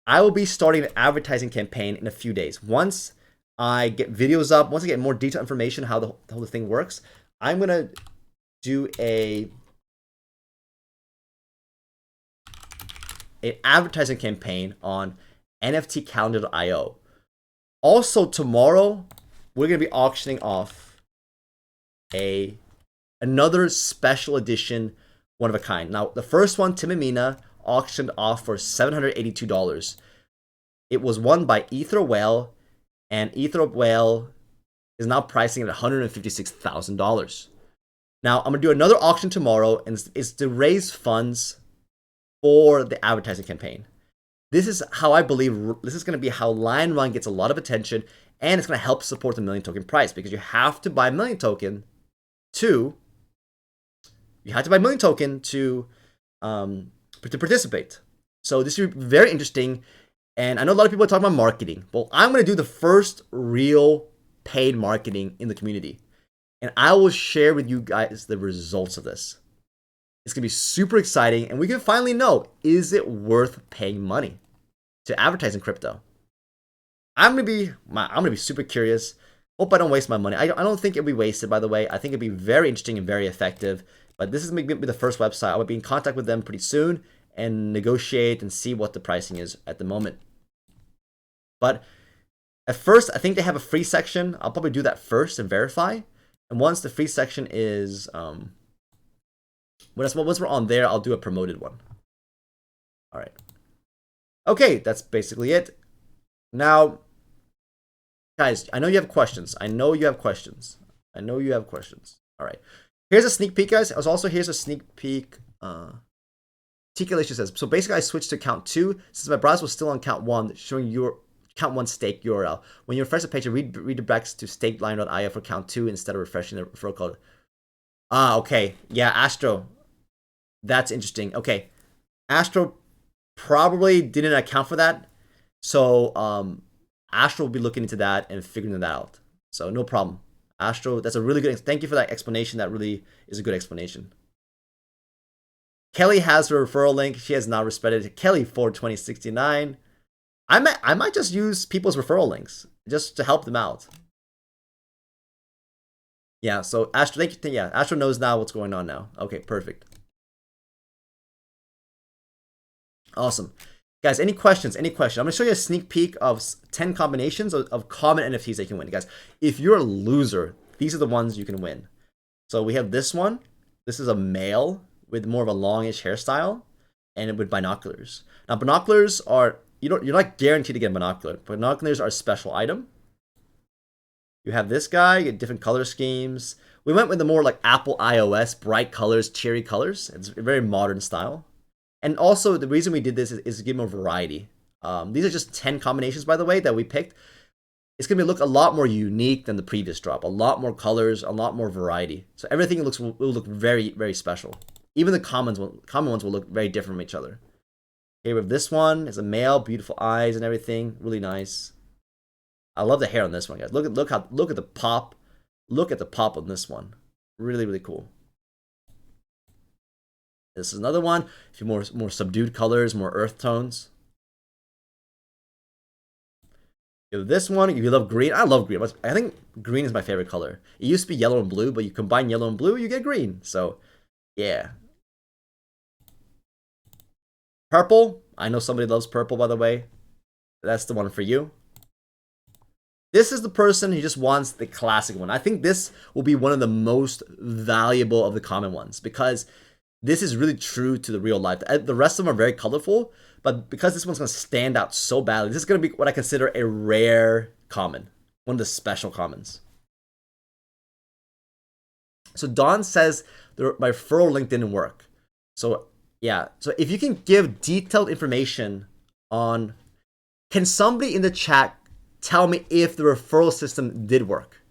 Speaker 1: I will be starting an advertising campaign in a few days. Once I get videos up, once I get more detailed information how the whole thing works, I'm going to do an advertising campaign on NFTcalendar.io. Also, tomorrow, we're going to be auctioning off another special edition, one of a kind. Now, the first one, Tim and Mina, auctioned off for $782. It was won by Ether Whale, and Ether Whale is now pricing at $156,000. Now, I'm going to do another auction tomorrow, and it's to raise funds for the advertising campaign. This is how I believe this is going to be how Line Run gets a lot of attention, and it's going to help support the million token price because you have to buy a million token to participate. So this should be very interesting. And I know a lot of people are talking about marketing. Well, I'm going to do the first real paid marketing in the community. And I will share with you guys the results of this. It's going to be super exciting. And we can finally know, is it worth paying money to advertise in crypto? I'm going to be super curious. Hope I don't waste my money. I don't think it'll be wasted, by the way. I think it'll be very interesting and very effective. But this is going to be the first website. I will be in contact with them pretty soon and negotiate and see what the pricing is at the moment. But at first, I think they have a free section. I'll probably do that first and verify. And once the free section is, once we're on there, I'll do a promoted one. All right. Okay, that's basically it. Now, guys, I know you have questions. All right. Here's a sneak peek, guys. Here's a sneak peek. TKLH says, so basically I switched to account 2 since my browser was still on account 1, showing your account 1 stake URL. When you refresh the page, it redirects to stakeline.io for account 2 instead of refreshing the referral code. Okay. Yeah, Astro. That's interesting. Okay, Astro probably didn't account for that, so Astro will be looking into that and figuring that out. So no problem. Astro, that's a really good. Thank you for that explanation. That really is a good explanation. Kelly has her referral link. She has not respected it. Kelly 42069. I might just use people's referral links just to help them out. Yeah, so Astro, thank you. Yeah, Astro knows now what's going on now. Okay, perfect. Awesome. Guys, any questions? Any questions? I'm going to show you a sneak peek of 10 combinations of common NFTs that you can win. Guys, if you're a loser, these are the ones you can win. So we have this one. This is a male with more of a longish hairstyle and with binoculars. Now, binoculars are, you're not guaranteed to get a binocular. Binoculars are a special item. You have this guy, you get different color schemes. We went with the more like Apple iOS, bright colors, cheery colors. It's a very modern style. And also, the reason we did this is to give them a variety. These are just 10 combinations, by the way, that we picked. It's going to look a lot more unique than the previous drop. A lot more colors, a lot more variety. So everything will look very, very special. Even the common ones will look very different from each other. Okay, we have this one. It's a male, beautiful eyes and everything. Really nice. I love the hair on this one, guys. Look at the pop. Look at the pop on this one. Really, really cool. This is another one. If you more subdued colors, more earth tones. You have this one. If you love green, I love green. I think green is my favorite color. It used to be yellow and blue, but you combine yellow and blue, you get green. So, yeah. Purple. I know somebody loves purple, by the way. That's the one for you. This is the person who just wants the classic one. I think this will be one of the most valuable of the common ones because this is really true to the real life. The rest of them are very colorful, but because this one's going to stand out so badly, this is going to be what I consider a rare common, one of the special commons. So Don says my referral link didn't work. So yeah, so if you can give detailed information on, can somebody in the chat tell me if the referral system did work?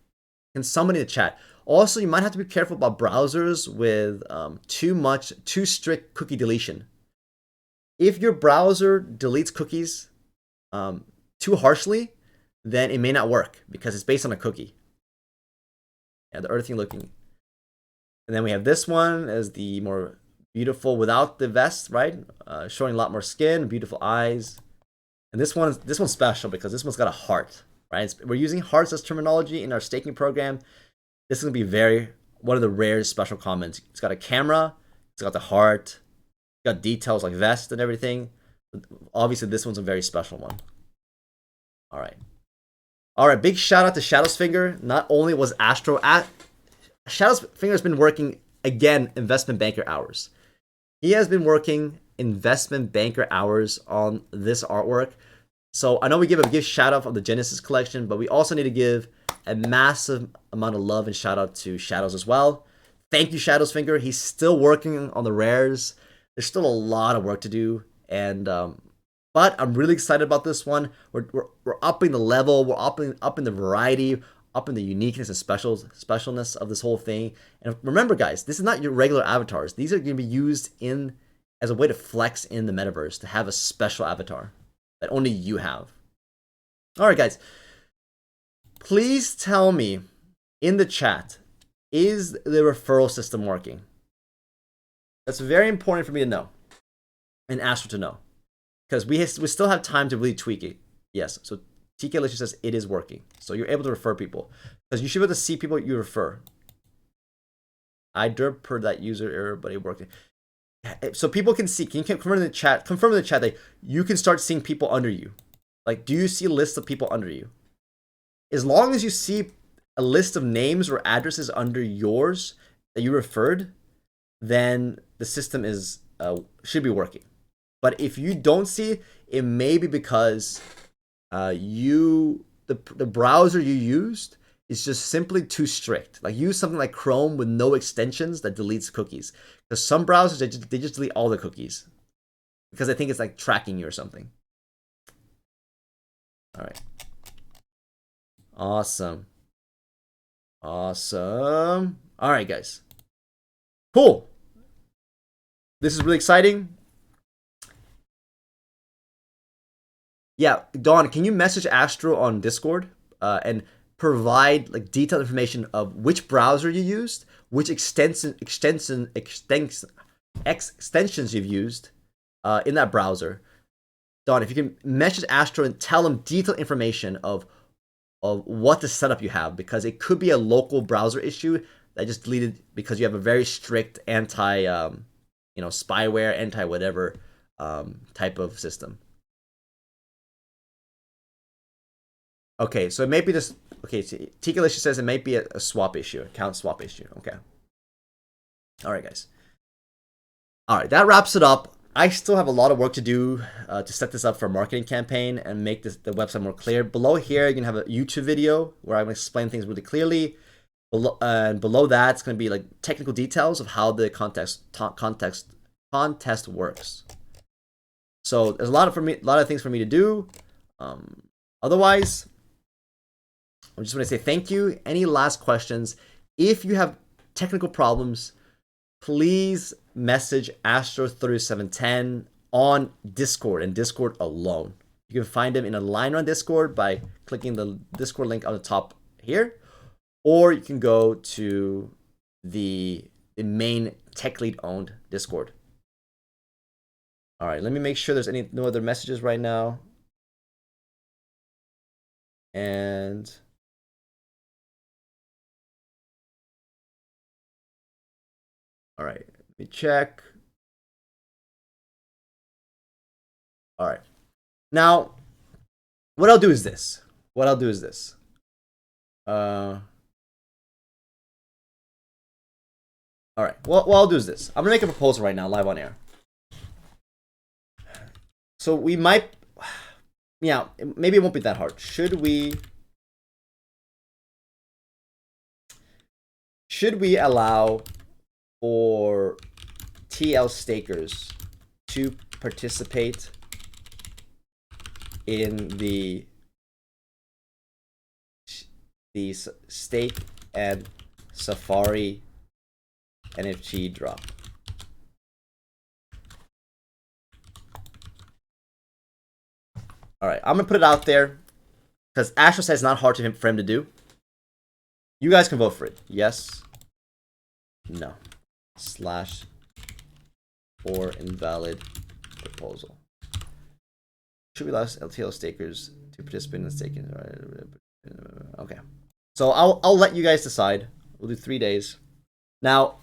Speaker 1: Can somebody in the chat? Also, you might have to be careful about browsers with too strict cookie deletion. If your browser deletes cookies too harshly, then it may not work because it's based on a cookie. Yeah, the earthy looking. And then we have this one as the more beautiful without the vest, right? Showing a lot more skin, beautiful eyes. And this one's special because this one's got a heart, right? We're using hearts as terminology in our staking program. This is going to be one of the rare special commons. It's got a camera, it's got the heart, it's got details like vest and everything. Obviously, this one's a very special one. All right, big shout out to Shadow's Finger. Not only was Shadow's Finger has been working, again, investment banker hours. He has been working investment banker hours on this artwork. So I know we give a shout out on the Genesis collection, but we also need to give a massive amount of love and shout out to Shadows as well. Thank you, Shadow's Finger. He's still working on the rares. There's still a lot of work to do, and but I'm really excited about this one. We're upping the level. We're upping the variety, upping the uniqueness and specialness of this whole thing. And remember, guys, this is not your regular avatars. These are going to be used as a way to flex in the metaverse, to have a special avatar that only you have. All right, guys. Please tell me in the chat, is the referral system working? That's very important for me to know and Astro to know because we still have time to really tweak it. Yes, so TK literally says it is working. So you're able to refer people because you should be able to see people you refer. I derp per that user error, but it worked. So people can see. Can you confirm in the chat? Confirm in the chat that you can start seeing people under you. Like, do you see a list of people under you? As long as you see a list of names or addresses under yours that you referred, then the system should be working. But if you don't see it may be because the browser you used is just simply too strict. Like, use something like Chrome with no extensions that deletes cookies. Because some browsers, they just delete all the cookies because I think it's like tracking you or something. All right. Awesome. All right, guys. Cool. This is really exciting. Yeah, Dawn, can you message Astro on Discord and provide like detailed information of which browser you used, which extensions you've used in that browser? Dawn, if you can message Astro and tell them detailed information of what the setup you have, because it could be a local browser issue that just deleted because you have a very strict anti spyware, anti whatever type of system. Okay, so it may be this. Okay, so Tikalicious says it might be a swap issue, account swap issue. Okay. All right, guys. All right, that wraps it up. I still have a lot of work to do to set this up for a marketing campaign and make the website more clear. Below here, you're gonna have a YouTube video where I'm gonna explain things really clearly. And below that, it's gonna be like technical details of how the contest works. So there's a lot of things for me to do. Otherwise, I just want to say thank you. Any last questions? If you have technical problems, please message Astro3710 on Discord and Discord alone. You can find him in a line on Discord by clicking the Discord link on the top here, or you can go to the main TechLead owned Discord. All right, let me make sure there's no other messages right now. And all right, let me check. All right. Now, what I'll do is this. All right. What I'll do is this. I'm gonna make a proposal right now, live on air. So we might, yeah, maybe it won't be that hard. Should we allow for TL stakers to participate in the stake and Safari NFT drop? All right, I'm gonna put it out there because Astro says it's not hard for him to do. You guys can vote for it. Yes, no, / or invalid proposal. Should we allow LTL stakers to participate in the staking? Okay, so I'll let you guys decide. We'll do 3 days. Now,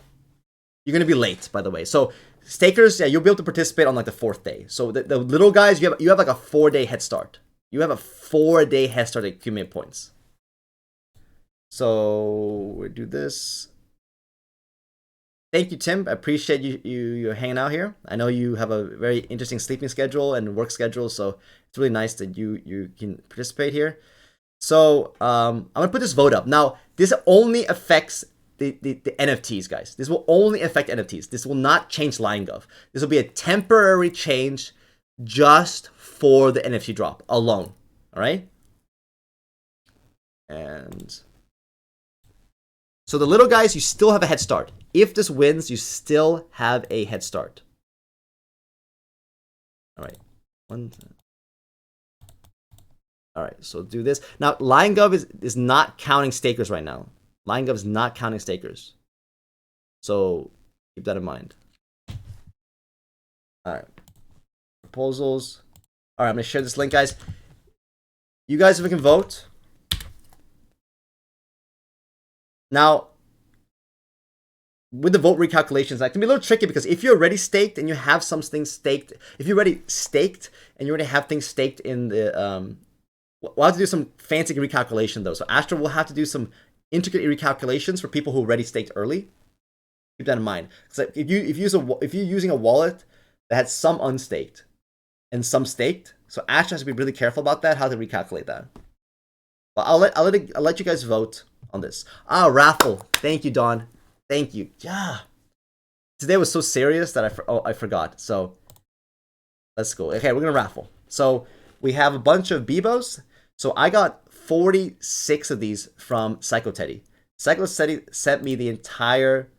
Speaker 1: you're gonna be late, by the way. So stakers, yeah, you'll be able to participate on like the 4th day. So the little guys, you have like a 4-day head start. You have a 4-day head start to accumulate points. So we do this. Thank you, Tim. I appreciate you hanging out here. I know you have a very interesting sleeping schedule and work schedule, so it's really nice that you can participate here. So I'm gonna put this vote up. Now, this only affects the NFTs, guys. This will only affect NFTs. This will not change Line Gov. This will be a temporary change just for the NFT drop alone. All right? And so the little guys, you still have a head start. If this wins, you still have a head start. All right. All right, so do this. Now, LineGov is not counting stakers right now. LineGov is not counting stakers. So keep that in mind. All right. Proposals. All right, I'm going to share this link, guys. You guys, if we can vote. Now, with the vote recalculations, that can be a little tricky because if you're already staked and you have some things staked, if you're already staked and you already have things staked in the, we'll have to do some fancy recalculation though. So Astro will have to do some intricate recalculations for people who already staked early. Keep that in mind. So if you're using a wallet that had some unstaked and some staked, so Astro has to be really careful about that, how to recalculate that. But I'll let you guys vote on this. Raffle. Thank you, Don. Thank you. Yeah. Today was so serious that I forgot. So let's go. Okay, we're gonna raffle. So we have a bunch of Bebos. So I got 46 of these from Psycho Teddy. Psycho Teddy sent me the entire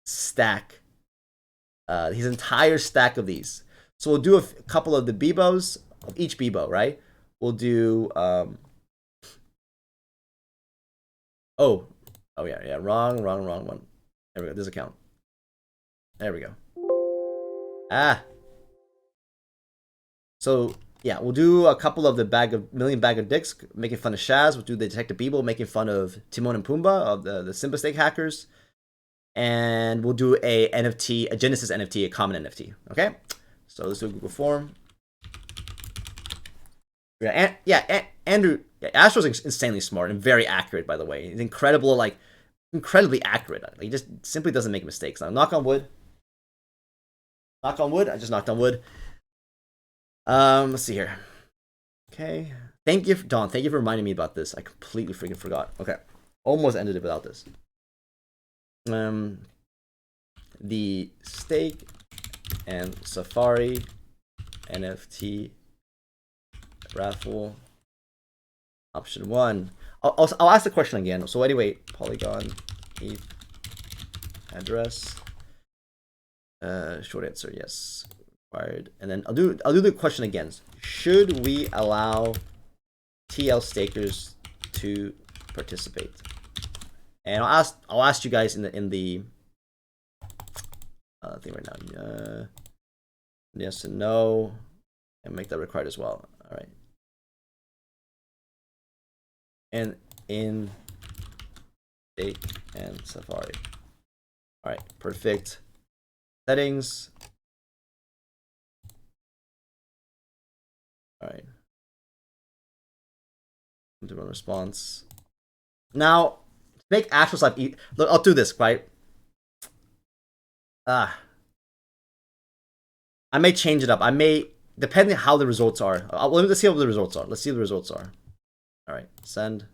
Speaker 1: stack his entire stack of these. So we'll do a couple of the Bebos of each Bebo, right? We'll do oh yeah, wrong one. There we go. This account. There we go. So yeah, we'll do a couple of the million bag of dicks making fun of Shaz. We'll do the Detective Bebo making fun of Timon and Pumbaa of the Simba Steak hackers, and we'll do a NFT, a Genesis NFT, a common NFT. Okay, so let's do a Google form. Andrew, Astro's insanely smart and very accurate. By the way, he's incredibly accurate. He just simply doesn't make mistakes. Now, knock on wood. Knock on wood. I just knocked on wood. Let's see here. Okay. Thank you, Don. Thank you for reminding me about this. I completely freaking forgot. Okay. Almost ended it without this. The Steak and Safari NFT Raffle option 1. I'll ask the question again. So anyway, Polygon ETH address. Short answer, yes. Required. And then I'll do the question again. Should we allow TL stakers to participate? And I'll ask you guys in the thing right now. Yes and no, and make that required as well. All right. And in Steak and Safari. All right, perfect. Settings. All right. To run response. Now, to make Astro's life easy, look, I'll do this, right? I may change it up. I may, depending how the results are. Let's see what the results are. Let's see what the results are. All right, send.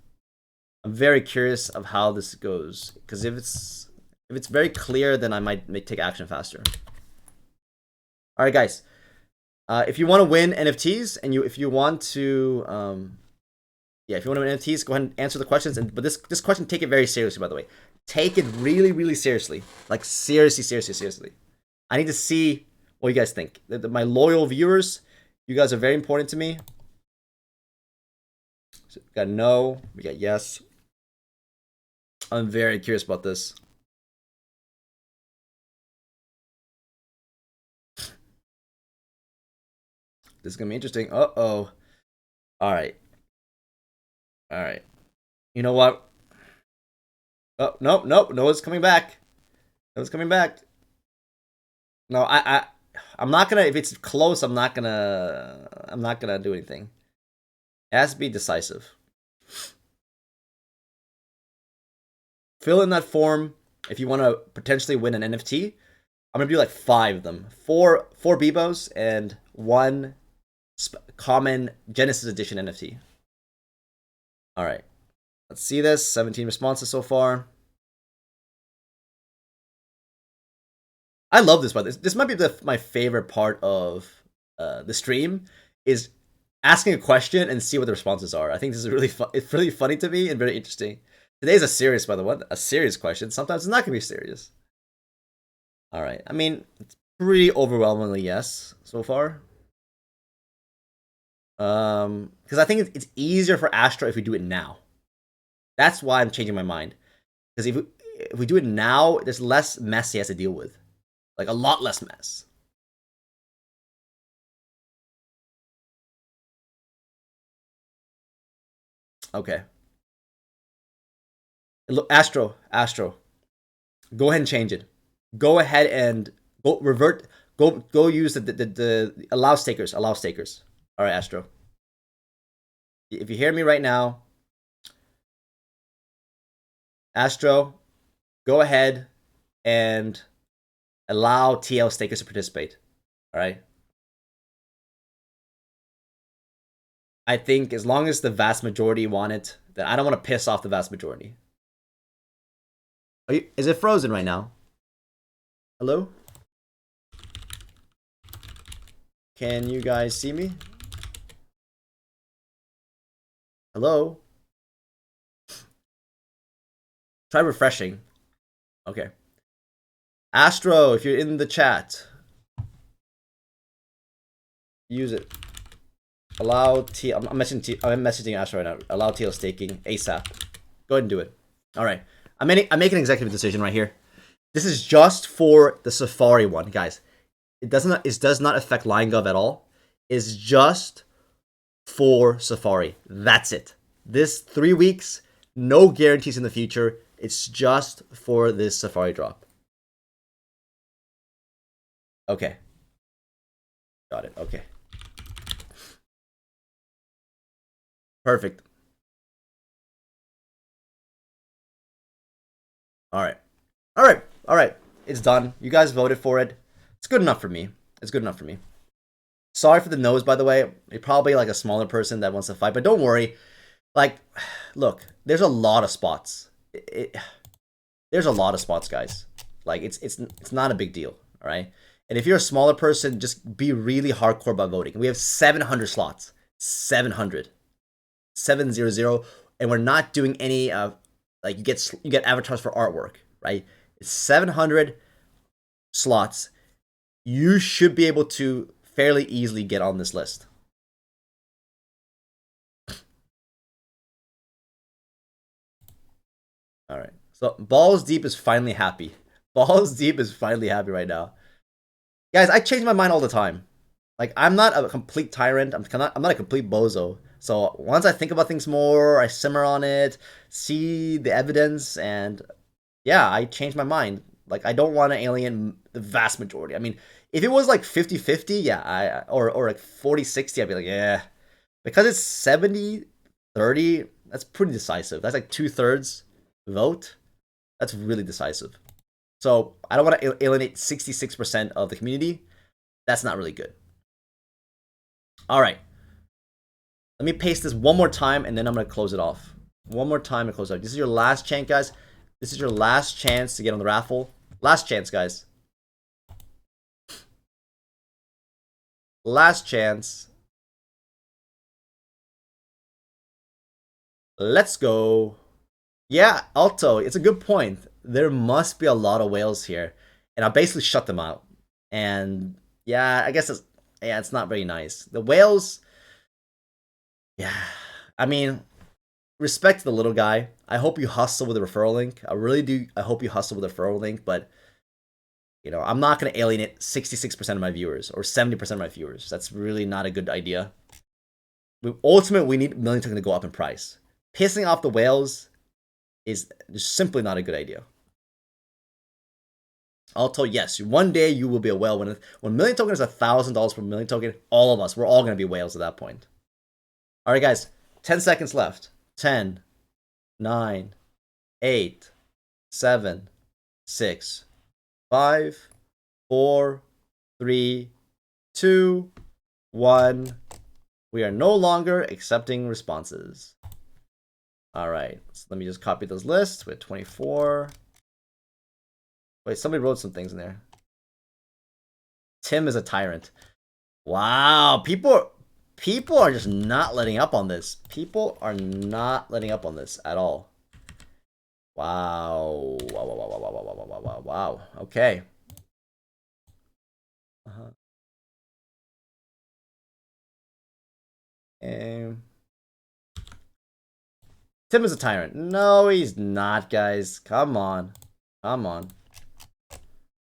Speaker 1: I'm very curious of how this goes, because if it's very clear, then I might take action faster. All right, guys. If you want to win NFTs and if you want to if you want to win NFTs, go ahead and answer the questions. But this question, take it very seriously, by the way. Take it really, really seriously. Like seriously. I need to see what you guys think. My loyal viewers, you guys are very important to me. So we got no, we got yes. I'm very curious about this. This is gonna be interesting. Uh-oh. Alright. Alright. You know what? Oh, nope. No, it's coming back. No, it's coming back. No, I'm not gonna, if it's close, I'm not gonna do anything. It has to be decisive. Fill in that form if you want to potentially win an NFT. I'm gonna do like 5 of them. 4 Bebos and 1 common Genesis Edition NFT. All right, let's see this. 17 responses so far. I love this, but this might be my favorite part of the stream, is asking a question and see what the responses are. I think this is really fun. It's really funny to me and very interesting. Today's a serious, by the way, a serious question. Sometimes it's not gonna be serious. All right, I mean, it's pretty overwhelmingly yes so far. Because I think it's easier for Astro if we do it now. That's why I'm changing my mind. Because if we do it now, there's less mess he has to deal with. Like a lot less mess. Okay. Look, Astro. Go ahead and change it. Go ahead and revert. Go use the allow stakers. All right, Astro. If you hear me right now, Astro, go ahead and allow TL stakers to participate. All right. I think as long as the vast majority want it, then I don't want to piss off the vast majority. Is it frozen right now? Hello? Can you guys see me? Hello? Try refreshing. Okay. Astro, if you're in the chat, use it. Allow T. I'm messaging Astro right now. Allow TL staking ASAP. Go ahead and do it. All right. I'm making an executive decision right here. This is just for the Safari one, guys. It does not affect Line Gov at all. It's just for Safari. That's it. This 3 weeks, no guarantees in the future. It's just for this Safari drop. Okay. Got it. Okay. Perfect. All right. All right. All right. It's done. You guys voted for it. It's good enough for me. It's good enough for me. Sorry for the nose, by the way. You're probably like a smaller person that wants to fight, but don't worry. Like, look, there's a lot of spots. There's a lot of spots, guys. Like, it's not a big deal, all right? And if you're a smaller person, just be really hardcore about voting. We have 700 slots. 700. 700. And we're not doing any like you get avatars for artwork, right? It's 700 slots. You should be able to fairly easily get on this list. All right. So Balls Deep is finally happy. Balls Deep is finally happy right now. Guys, I change my mind all the time. Like, I'm not a complete tyrant. I'm not a complete bozo. So once I think about things more, I simmer on it, see the evidence, and yeah, I change my mind. Like, I don't want to alien the vast majority. I mean, if it was like 50-50, yeah, or like 40-60, I'd be like, yeah. Because it's 70-30, that's pretty decisive. That's like 2/3 vote. That's really decisive. So I don't want to alienate 66% of the community. That's not really good. All right. Let me paste this one more time, and then I'm going to close it off. One more time and close it off. This is your last chance, guys. This is your last chance to get on the raffle. Last chance, guys. Last chance. Let's go. Yeah, Alto, it's a good point. There must be a lot of whales here. And I basically shut them out. And yeah, I guess it's not very nice. The whales, yeah. I mean, respect to the little guy. I hope you hustle with a referral link. I really do. I hope you hustle with a referral link, but you know, I'm not going to alienate 66% of my viewers or 70% of my viewers. That's really not a good idea. Ultimately, we need Million Token to go up in price. Pissing off the whales is simply not a good idea. Alto, yes, one day you will be a whale. When Million Token is $1,000 per Million Token, all of us, we're all going to be whales at that point. All right, guys, 10 seconds left. 10, 9, 8, 7, 6, 5, 4, 3, 2, 1. We are no longer accepting responses. All right, so let me just copy those lists with 24. Wait, somebody wrote some things in there. Tim is a tyrant. Wow, people are just not letting up on this. People are not letting up on this at all. Wow. Wow, wow, wow, wow, wow, wow, wow, wow, wow. Okay. And Tim is a tyrant. No, he's not, guys. Come on. Come on.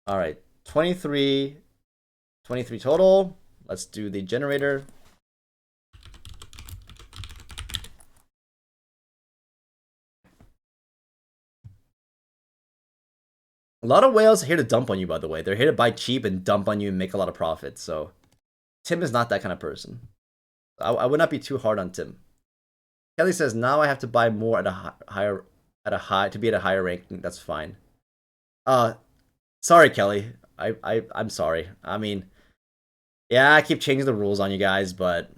Speaker 1: All right. 23 total. Let's do the generator. A lot of whales are here to dump on you, by the way. They're here to buy cheap and dump on you and make a lot of profit. So Tim is not that kind of person. I would not be too hard on Tim. Kelly says, now I have to buy more at a higher to be at a higher ranking. That's fine. Sorry, Kelly. I'm sorry. I mean, yeah, I keep changing the rules on you guys, but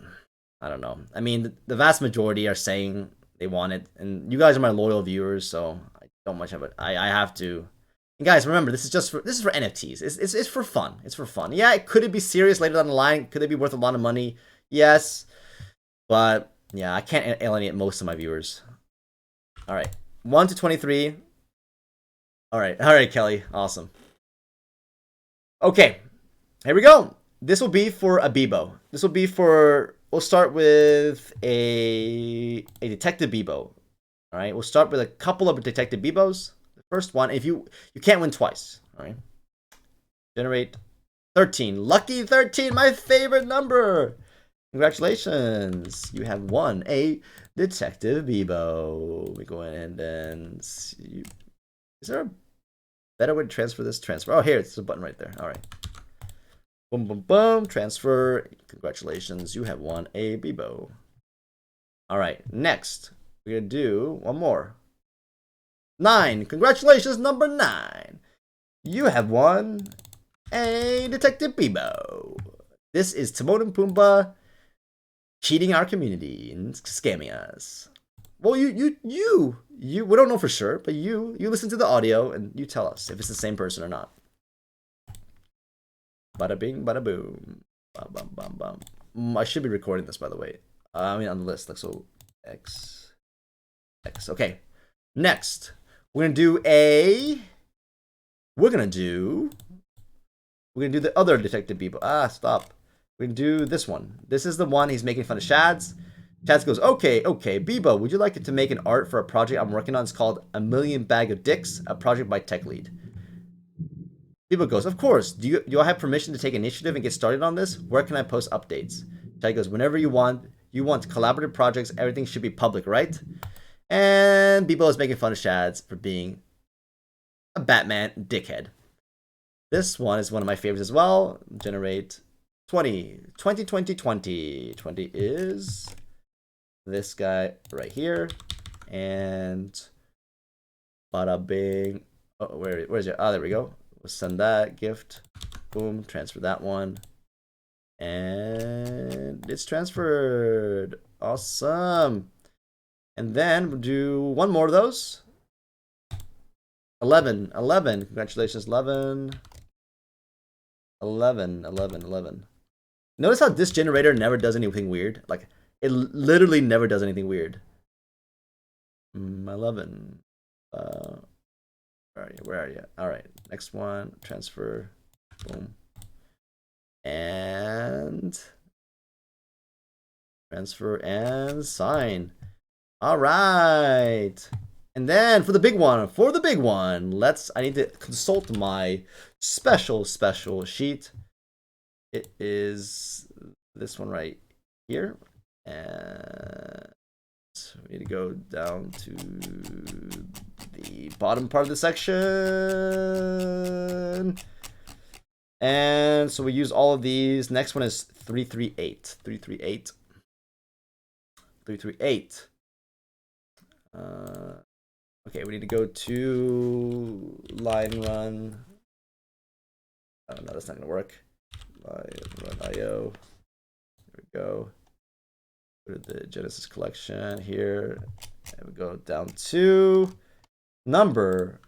Speaker 1: I don't know. I mean, the vast majority are saying they want it, and you guys are my loyal viewers, so I don't much of it. I have to. And guys, remember, this is for NFTs. It's for fun. It's for fun. Yeah, could it be serious later down the line? Could it be worth a lot of money? Yes, but yeah, I can't alienate most of my viewers. All right, 1 to 23. All right, Kelly, awesome. Okay, here we go. This will be for a Bebo. This will be for, we'll start with a Detective Bebo. All right, we'll start with a couple of Detective Bebos. The first one, if you can't win twice. All right, generate 13. Lucky 13, my favorite number. Congratulations, you have won a Detective Bebo. We go in and then see. Is there a better way to transfer this? Transfer. Oh, here, it's a button right there. All right. Boom, boom, boom. Transfer. Congratulations, you have won a Bebo. All right, next, we're going to do one more. 9. Congratulations, number 9. You have won a Detective Bebo. This is Timon and Pumbaa cheating our community and scamming us. Well, you, we don't know for sure, but you listen to the audio and you tell us if it's the same person or not. Bada bing, bada boom. Bum, bum, bum, bum. I should be recording this, by the way. I mean, on the list, like, so X. Okay. Next, we're gonna do the other Detective Bebo. Stop. We're gonna do this one. This is the one he's making fun of Shads. Shads goes, okay, Bebo, would you like to make an art for a project I'm working on? It's called A Million Bag of Dicks, a project by TechLead. Bebo goes, of course. Do I have permission to take initiative and get started on this? Where can I post updates? Shad goes, whenever you want. You want collaborative projects, everything should be public, right? And Bebo is making fun of Shads for being a Batman dickhead. This one is one of my favorites as well. Generate 20. 20 is this guy right here. And bada bing. Oh, where's your? Oh, there we go. We'll send that gift. Boom. Transfer that one. And it's transferred. Awesome. And then we'll do one more of those. 11. Congratulations, 11. 11. Notice how this generator never does anything weird. Like, it literally never does anything weird. 11. Where are you? All right, next one. Transfer. Boom. And transfer and sign. All right. And then for the big one, I need to consult my special sheet. It is this one right here. And we need to go down to the bottom part of the section. And so we use all of these. Next one is 338. 338. Okay, we need to go to line run. Oh no, that's not gonna work. Line run IO. There we go. Go to the Genesis collection here, and we go down to number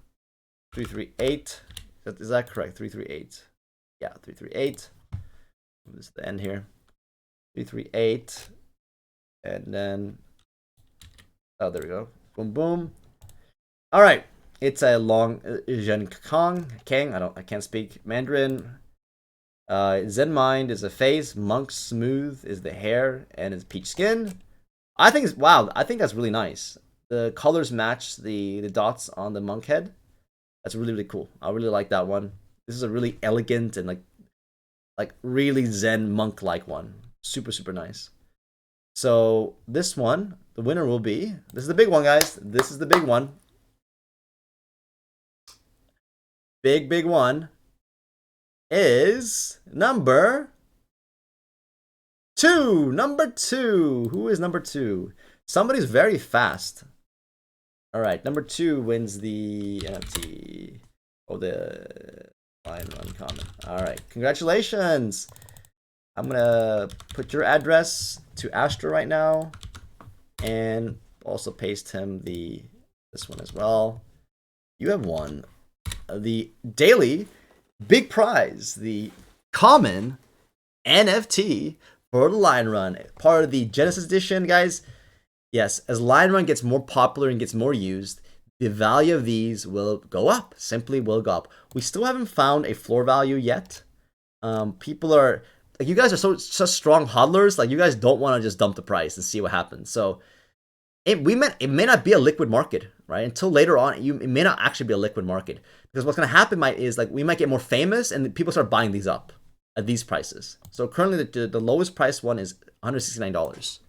Speaker 1: 338. Is that correct? 338. Yeah, 338. This is the end here. 338, and then oh, there we go. Boom, boom. All right, it's a long Zhen Kang. I can't speak Mandarin. Zen Mind is a face. Monk Smooth is the hair, and it's peach skin. I think that's really nice. The colors match the dots on the monk head. That's really cool. I really like that one. This is a really elegant and like really Zen monk like one. Super nice. So this one, the winner will be. This is the big one, guys. This is the big one. Big one is number 2. Number 2. Who is number 2? Somebody's very fast. All right, number 2 wins the NFT. Oh, the line run comment. All right, congratulations. I'm gonna put your address to Astra right now, and also paste him this one as well. You have won the daily big prize, the common NFT for the line run, part of the Genesis edition, guys. Yes, as line run gets more popular and gets more used, the value of these will go up. Simply will go up. We still haven't found a floor value yet. People are like, you guys are such strong hodlers. Like, you guys don't want to just dump the price and see what happens. So it may not be a liquid market, right? Until later on, it may not actually be a liquid market, because what's going to happen is like we might get more famous and people start buying these up at these prices. So currently the lowest price one is $169.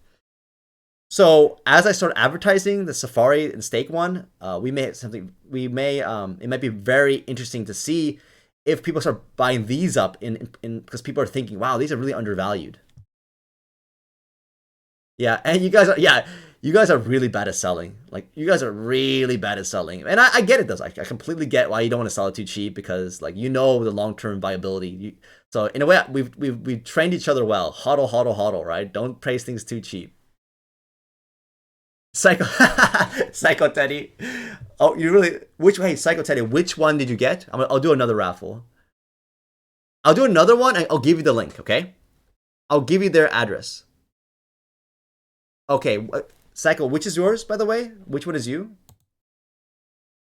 Speaker 1: So as I start advertising the Safari and Stake one, it might be very interesting to see if people start buying these up in because people are thinking, wow, these are really undervalued. Yeah, and you guys are really bad at selling. Like, you guys are really bad at selling. And I get it though. I completely get why you don't want to sell it too cheap, because like, the long-term viability. So in a way, we've trained each other well. Hodl, hodl, hodl, right? Don't praise things too cheap. Psycho Teddy. Oh, you really? Psycho Teddy, which one did you get? I'll do another raffle. I'll do another one, and I'll give you the link, okay? I'll give you their address. Okay, Psycho, which is yours, by the way? Which one is you?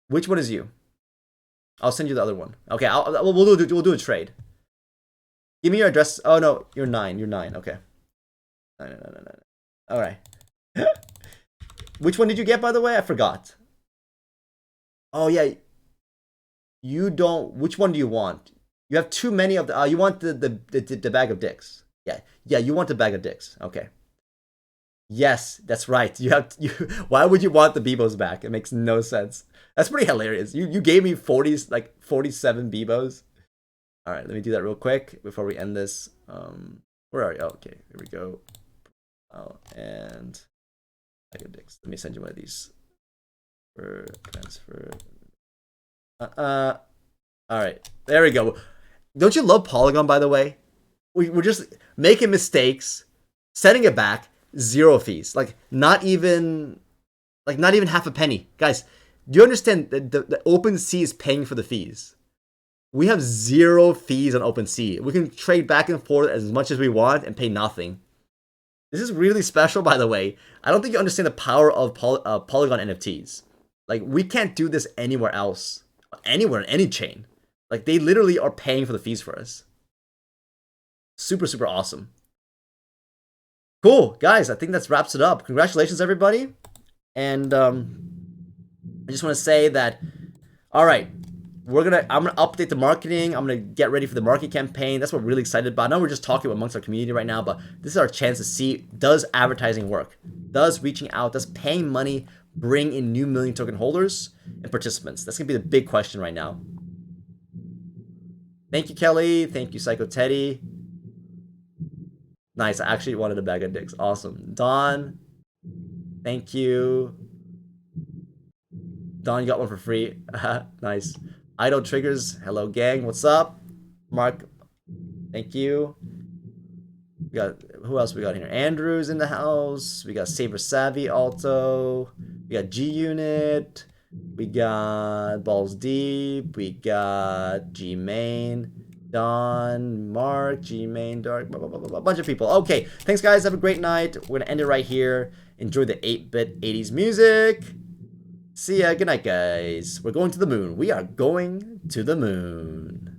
Speaker 1: Which one is you? I'll send you the other one. Okay, we'll do a trade. Give me your address. Oh no, you're 9. You're 9. Okay. No. All right. Which one did you get, by the way? I forgot. Oh yeah. You don't. Which one do you want? You have too many of the. You want the bag of dicks. Yeah. You want the bag of dicks. Okay. Yes, that's right. Why would you want the Bebos back? It makes no sense. That's pretty hilarious. You gave me 47 Bebos. All right, let me do that real quick before we end this. Where are you? Oh, okay, here we go. Oh, and let me send you one of these for transfer. All right, there we go. Don't you love Polygon, by the way? We're just making mistakes, sending it back. 0 fees, like not even half a penny. Guys, do you understand that the OpenSea is paying for the fees? We have 0 fees on OpenSea. We can trade back and forth as much as we want and pay nothing. This is really special, by the way. I don't think you understand the power of Polygon NFTs. Like, we can't do this anywhere else, anywhere in any chain. Like, they literally are paying for the fees for us. Super, super awesome. Cool, guys, I think that wraps it up. Congratulations, everybody. And I just want to say that, all right, I'm gonna update the marketing. I'm gonna get ready for the market campaign. That's what we're really excited about. I know we're just talking amongst our community right now, but this is our chance to see, does advertising work? Does reaching out, does paying money bring in new million token holders and participants? That's gonna be the big question right now. Thank you, Kelly. Thank you, Psycho Teddy. Nice. I actually wanted a bag of dicks. Awesome. Don, thank you. Don, you got one for free. Nice. Idle Triggers. Hello, gang. What's up? Mark, thank you. We got, who else we got here? Andrew's in the house. We got Saber Savvy Alto. We got G Unit. We got Balls Deep. We got G Main. Don, Mark, G-Main, Dark, blah, blah, blah, blah, a bunch of people. Okay, thanks, guys. Have a great night. We're going to end it right here. Enjoy the 8-bit 80s music. See ya. Good night, guys. We're going to the moon. We are going to the moon.